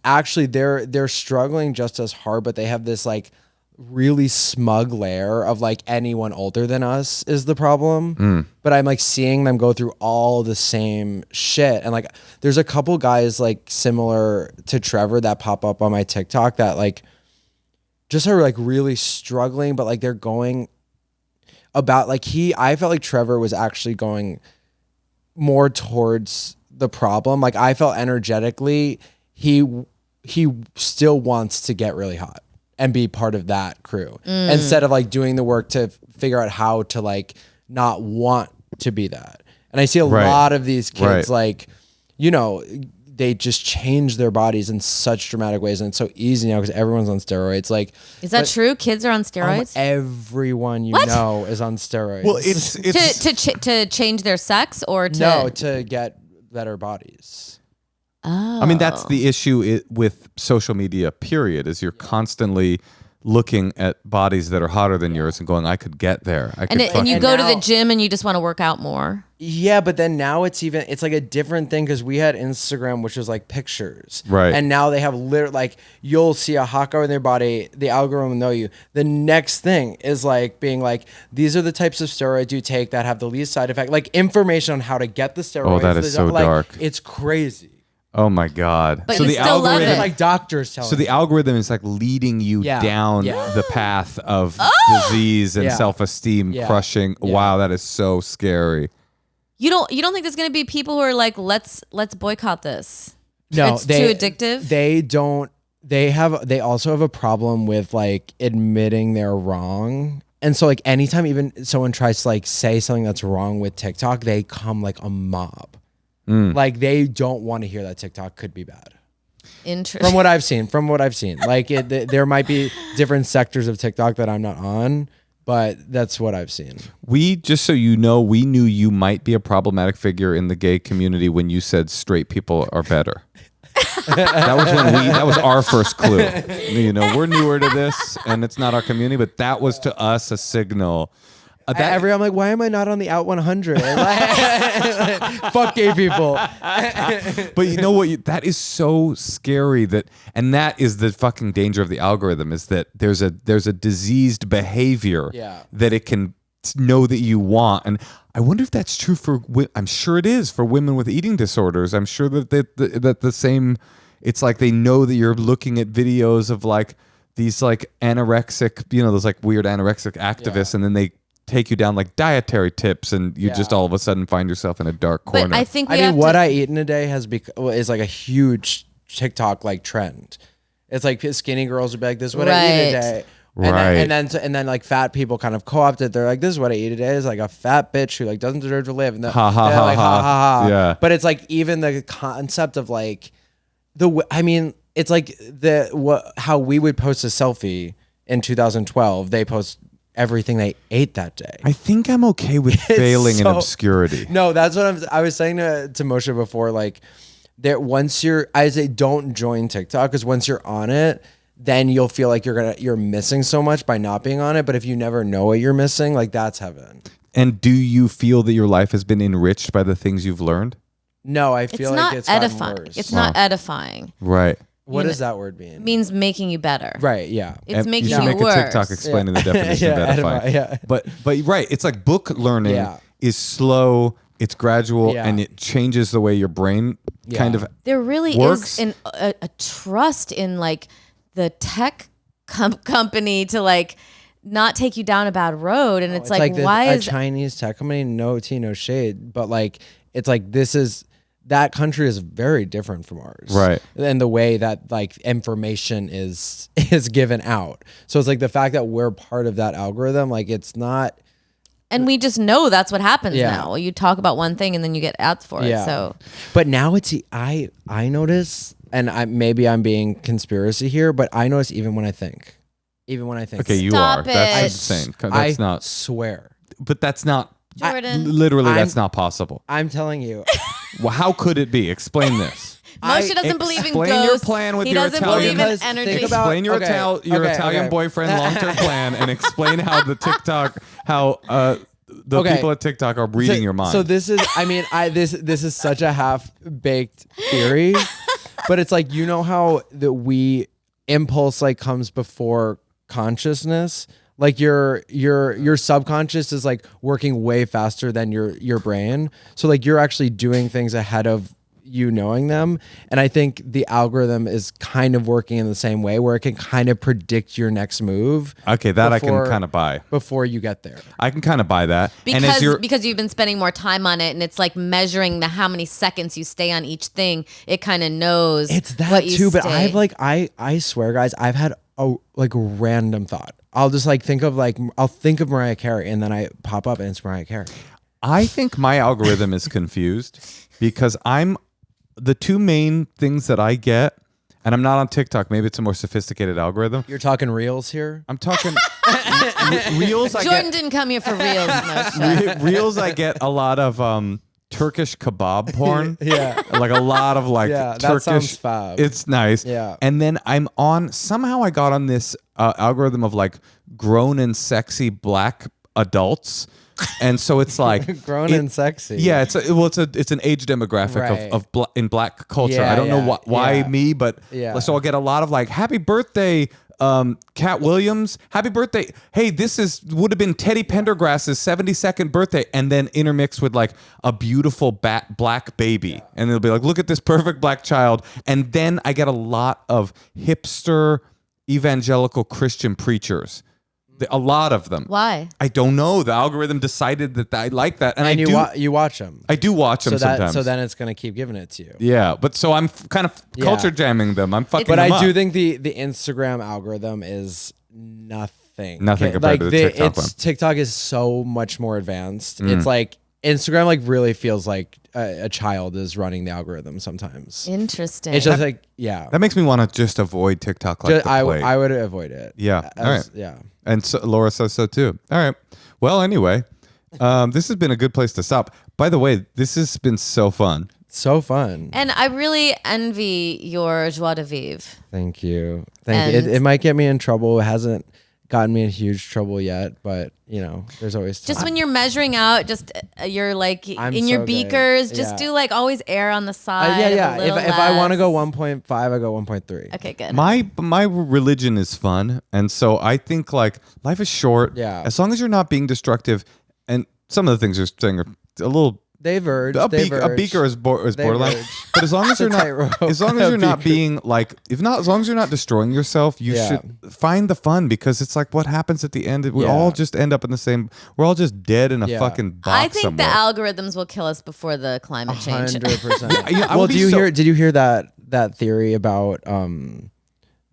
actually, they're struggling just as hard, but they have this like really smug layer of like anyone older than us is the problem. But I'm like seeing them go through all the same shit, and like there's a couple guys like similar to Trevor that pop up on my TikTok that like just are like really struggling, but like they're going about like I felt like Trevor was actually going more towards the problem. Like I felt energetically he still wants to get really hot and be part of that crew instead of like doing the work to figure out how to like not want to be that. And I see a lot of these kids like, you know, they just change their bodies in such dramatic ways, and it's so easy now because everyone's on steroids. Like, is that true? Kids are on steroids. Everyone you know is on steroids. Well, it's to change their sex or to no, to get better bodies. Oh. I mean, that's the issue with social media, period, is you're constantly looking at bodies that are hotter than yours and going, I could get there. And you go to the gym and you just want to work out more. Yeah, but then now it's like a different thing because we had Instagram, which was like pictures. Right. And now they have literally like, you'll see a hot guy in their body, the algorithm will know you. The next thing is like being like, these are the types of steroids you take that have the least side effect, like information on how to get the steroids. Oh, that is so like, dark. It's crazy. Oh my God. But you still love it. Like doctors telling So the algorithm is like leading you down the path of disease and self-esteem crushing. Yeah. Wow, that is so scary. You don't think there's going to be people who are like, let's boycott this? No, it's too addictive. They don't. They also have a problem with like admitting they're wrong. And so like anytime even someone tries to like say something that's wrong with TikTok, they come like a mob. Like they don't want to hear that TikTok could be bad. Interesting. From what I've seen, like there might be different sectors of TikTok that I'm not on, but that's what I've seen. Just so you know, we knew you might be a problematic figure in the gay community when you said straight people are better. That was our first clue. You know, we're newer to this and it's not our community, but that was to us a signal. I'm like, why am I not on the Out 100? Fuck gay people. But you know what? That is so scary. And that is the fucking danger of the algorithm, is that there's a diseased behavior that it can know that you want. And I wonder if that's true I'm sure it is for women with eating disorders. I'm sure that the same. It's like they know that you're looking at videos of like these like anorexic, you know, those like weird anorexic activists, and then they take you down like dietary tips, and you just all of a sudden find yourself in a dark corner. But I think what I eat in a day is like a huge TikTok like trend. It's like skinny girls would be like, "This is what I eat a day," and then like fat people kind of co-opt it. They're like, "This is what I eat a day." Is like a fat bitch who like doesn't deserve to live, and they're like, "Ha ha ha." Yeah. But it's like even the concept of like it's like how we would post a selfie in 2012. They post everything they ate that day. I think I'm okay with failing in obscurity. No, that's what I was saying to Moshe before. Like, I say don't join TikTok because once you're on it, then you'll feel like you're missing so much by not being on it. But if you never know what you're missing, like that's heaven. And do you feel that your life has been enriched by the things you've learned? No, I feel like it's edifying. gotten worse. It's not edifying. Right. What does that word mean? It means making you better. Right, yeah. It's making you you should make worse. a TikTok explaining the definition of edifying. Yeah. But right, it's like book learning is slow, it's gradual, and it changes the way your brain kind of There really works. is a trust in like the tech company to like not take you down a bad road, and it's like why a is Chinese tech company? No tea, no shade, but like it's like that country is very different from ours, right? And the way that like information is given out, so it's like the fact that we're part of that algorithm, like it's not. And we just know that's what happens now. You talk about one thing and then you get ads for it. So, but now it's I notice, and maybe I'm being conspiracy here, but I notice even when I think. Okay, you Stop are. it. That's insane. That's not. Swear. But that's not. Jordan. Literally, that's not possible. I'm telling you. Well, how could it be? Explain this. Moshe doesn't believe in Explain ghosts. your plan with he your doesn't Italian. believe in energy. Explain your Italian boyfriend long-term plan, and explain how the people at TikTok are reading your mind. So this is, this is such a half-baked theory, but it's like, you know how impulse like comes before consciousness. Like your subconscious is like working way faster than your brain. So like you're actually doing things ahead of you knowing them. And I think the algorithm is kind of working in the same way where it can kind of predict your next move. Okay, that I can kind of buy. Before you get there. I can kind of buy that. Because you've been spending more time on it, and it's like measuring how many seconds you stay on each thing. It kind of knows it's that what you too, but stay. I've like I swear guys, I've had a random thought. I'll just like think of Mariah Carey and then I pop up and it's Mariah Carey. I think my algorithm is confused because the two main things that I get, and I'm not on TikTok. Maybe it's a more sophisticated algorithm. You're talking reels here? I'm talking reels. Jordan didn't come here for reels, Moshe. Reels. I get a lot of Turkish kebab porn. Yeah. Like a lot of like that Turkish. sounds fab. It's nice. Yeah. And then somehow I got on this algorithm of like grown and sexy black adults. And so it's like grown and sexy. Yeah, it's an age demographic Right. in black culture. Yeah, I don't know why yeah. me, but so I'll get a lot of like happy birthday, Cat Williams, happy birthday. Hey, would have been Teddy Pendergrass's 72nd birthday, and then intermixed with like a beautiful black baby, and it'll be like, look at this perfect black child. And then I get a lot of hipster evangelical Christian preachers. A lot of them. Why? I don't know. The algorithm decided that I like that, and you watch them. I do watch them sometimes. So then it's gonna keep giving it to you. Yeah, but so I'm kind of culture jamming them. I'm fucking. But them I do up. think the Instagram algorithm is nothing. Nothing compared to the TikTok one. TikTok is so much more advanced. It's like Instagram like really feels like a child is running the algorithm sometimes. Interesting. It's just like That makes me want to just avoid TikTok like the plague. I would avoid it. Yeah. All right. Yeah. And so Laura says so too. All right. Well, anyway, this has been a good place to stop. By the way, this has been so fun. So fun. And I really envy your joie de vivre. Thank you. Thank you. It might get me in trouble. It hasn't gotten me in huge trouble yet, but there's always time. Just when you're measuring out, just you're like I'm in your so good. beakers, just Yeah. do like always air on the side. yeah. a little If I want to less. go 1.5, I go 1.3. Okay, good. My religion is fun, and so I think like life is short. Yeah. As long as you're not being destructive, and some of the things you're saying are a little. They verge. A beaker is borderline, verge. but as long as you're not, tightrope. as long as A you're not beaker. being like, as long as you're not destroying yourself, you Yeah. should find the fun because it's like what happens at the end. We Yeah. all just end up in the same. We're all just dead in a Yeah. fucking box I think somewhere. the algorithms will kill us before the climate change. 100%. Yeah, I Well, would be so- did you hear that theory about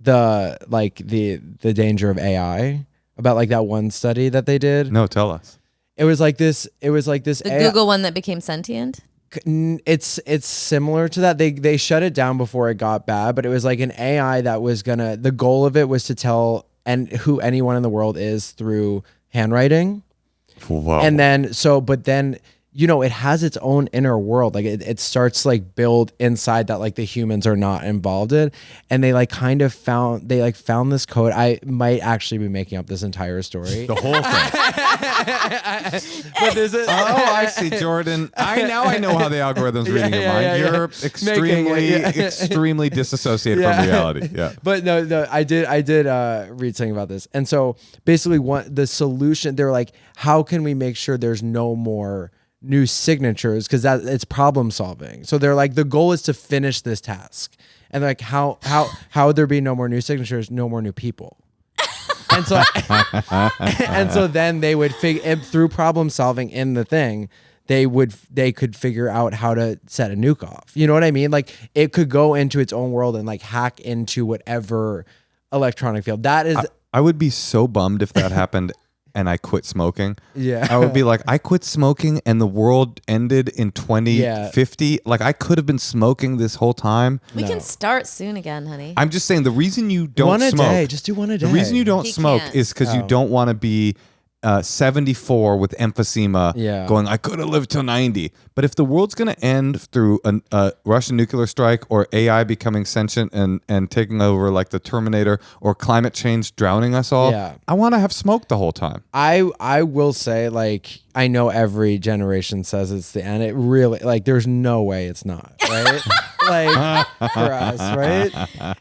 the danger of AI? About like that one study that they did? No, tell us. It was like this The AI Google one that became sentient. It's similar to that. They shut it down before it got bad, but it was like an AI that was the goal of it was to tell who anyone in the world is through handwriting. Whoa. And then but then it has its own inner world. Like it starts like build inside that like the humans are not involved in. And they like kind of found this code. I might actually be making up this entire story. The whole thing. But is it? Oh, I see, Jordan. I know how the algorithm's reading your mind. yeah. You're extremely disassociated from reality. Yeah. But no, I did read something about this. And so basically the solution, they're like, how can we make sure there's no more new signatures? Because it's problem solving. So they're like, the goal is to finish this task. And they're like, how would there be no more new signatures, no more new people? And so then they would through problem solving in the thing, they could figure out how to set a nuke off. You know what I mean? Like it could go into its own world and like hack into whatever electronic field. That is I would be so bummed if that happened and I quit smoking. Yeah. I would be like, I quit smoking and the world ended in 2050. Like I could have been smoking this whole time. We can start soon again, honey. I'm just saying the reason you don't one a smoke. day. Just do one a day. The reason you don't He smoke can't. is because you don't want to be 74 with emphysema going, I could have lived till 90. But if the world's going to end through a Russian nuclear strike or AI becoming sentient and taking over like the Terminator or climate change drowning us all, I want to have smoked the whole time. I will say, like, I know every generation says it's the end. It really, like, there's no way it's not, right? like for us, right?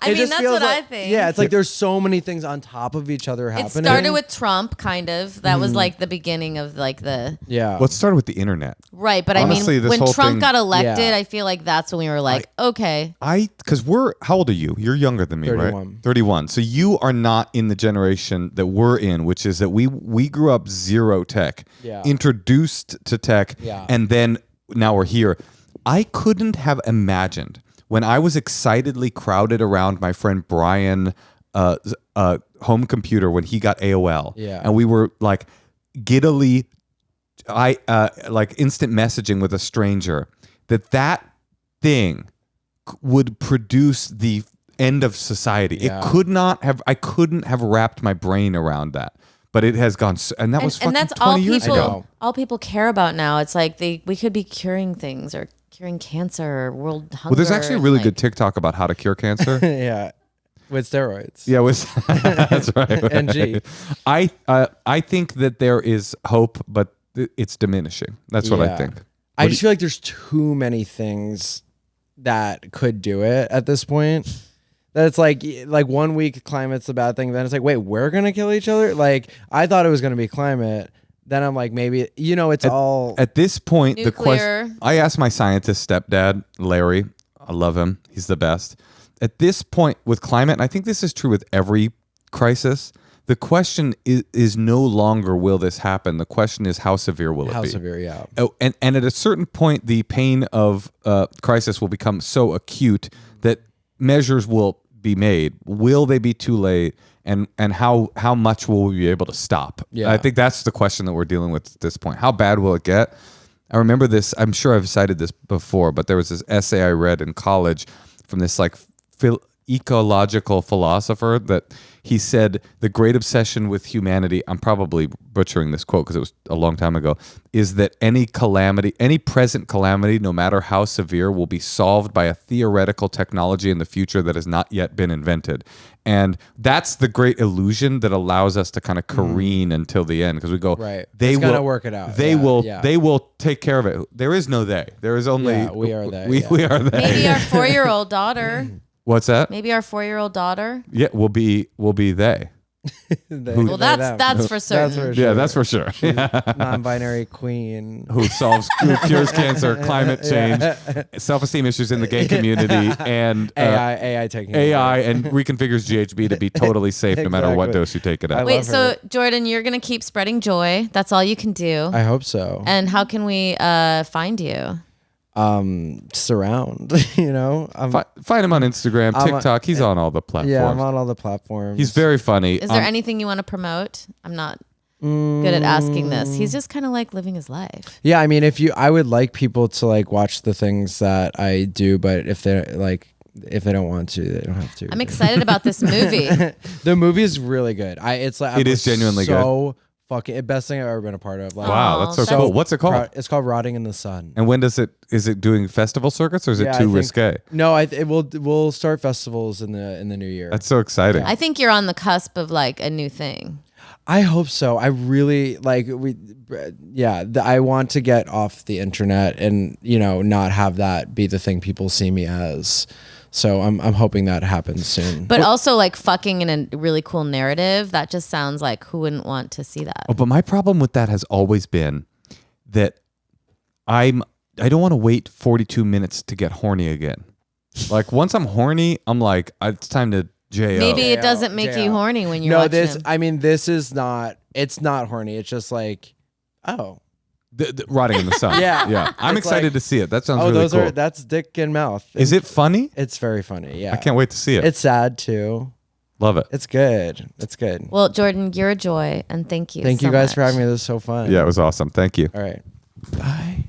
I mean, that's what I think. Yeah, it's like there's so many things on top of each other happening. It started with Trump, kind of. That was like the beginning of like the Well, it started with the internet. right. But Honestly, I mean, this when whole Trump thing- got elected, Yeah. I feel like that's when we were like, okay. Because how old are you? You're younger than me, 31. right? 31. So you are not in the generation that we're in, which is that we grew up zero tech, introduced to tech, and then now we're here. I couldn't have imagined when I was excitedly crowded around my friend Brian home computer when he got AOL, and we were like giddily like instant messaging with a stranger, that thing would produce the end of society. I couldn't have wrapped my brain around that. But it has gone, and that was fucking that's 20 years ago. all people care about now. It's like we could be curing things or curing cancer or world hunger. Well, there's actually a really good TikTok about how to cure cancer. With steroids. Yeah, that's right. NG. I think that there is hope, but it's diminishing. That's what I think. I just feel like there's too many things that could do it at this point. That it's like 1 week climate's a bad thing, then it's like, wait, we're gonna kill each other? Like, I thought it was gonna be climate. Then I'm like, maybe it's all at this point. Nuclear. The question I asked my scientist stepdad, Larry. I love him. He's the best. At this point with climate, and I think this is true with every crisis, the question is no longer will this happen. The question is how severe will it be? how severe, yeah. Oh, and at a certain point, the pain of crisis will become so acute that measures will be made. Will they be too late? And how much will we be able to stop? Yeah. I think that's the question that we're dealing with at this point. How bad will it get? I remember this. I'm sure I've cited this before, but there was this essay I read in college from this like ecological philosopher that he said the great obsession with humanity, I'm probably butchering this quote because it was a long time ago, is that any calamity, any present calamity, no matter how severe, will be solved by a theoretical technology in the future that has not yet been invented. And that's the great illusion that allows us to kind of careen until the end, because we go, Right. They It's will gotta work it out. They Yeah, will. yeah. They will take care of it. There is no they. There is only we are they. We are they. Maybe our 4-year-old daughter. What's that? Maybe our 4-year-old daughter. Yeah, will be they. Well, that's for certain. Yeah, that's for sure. Non-binary queen. Who cures cancer, climate change, self-esteem issues in the gay community, and AI taking AI, and reconfigures GHB to be totally safe no matter what Exactly. dose you take it at. Wait, so Jordan, you're gonna keep spreading joy. That's all you can do. I hope so. And how can we find you? Surround, Find him on Instagram, TikTok. He's on all the platforms. Yeah, I'm on all the platforms. He's very funny. Is there anything you want to promote? I'm not good at asking this. He's just kind of like living his life. Yeah, I mean, I would like people to like watch the things that I do, but if they don't want to, they don't have to. I'm excited about this movie. The movie is really good. It is genuinely good. Fucking best thing I've ever been a part of. Like, wow, that's so cool. What's it called? It's called Rotting in the Sun. And when is it doing festival circuits, or is it too risque? No, we'll start festivals in the new year. That's so exciting. I think you're on the cusp of like a new thing. I hope so. I really I want to get off the internet and not have that be the thing people see me as. So I'm hoping that happens soon. But also like fucking in a really cool narrative. That just sounds like, who wouldn't want to see that? Oh, but my problem with that has always been that I don't want to wait 42 minutes to get horny again. Like once I'm horny, I'm like, it's time to JO. Maybe it doesn't make you horny when you're watching him. This is not. It's not horny. It's just like, oh. Rotting in the Sun. Yeah. I'm It's excited like, to see it. That sounds really cool. That's dick and mouth. Is it funny? It's very funny. Yeah. I can't wait to see it. It's sad too. Love it. It's good. It's good. Well, Jordan, you're a joy, and thank you. Thank you guys for having me. This was so fun. Yeah, it was awesome. Thank you. All right. Bye.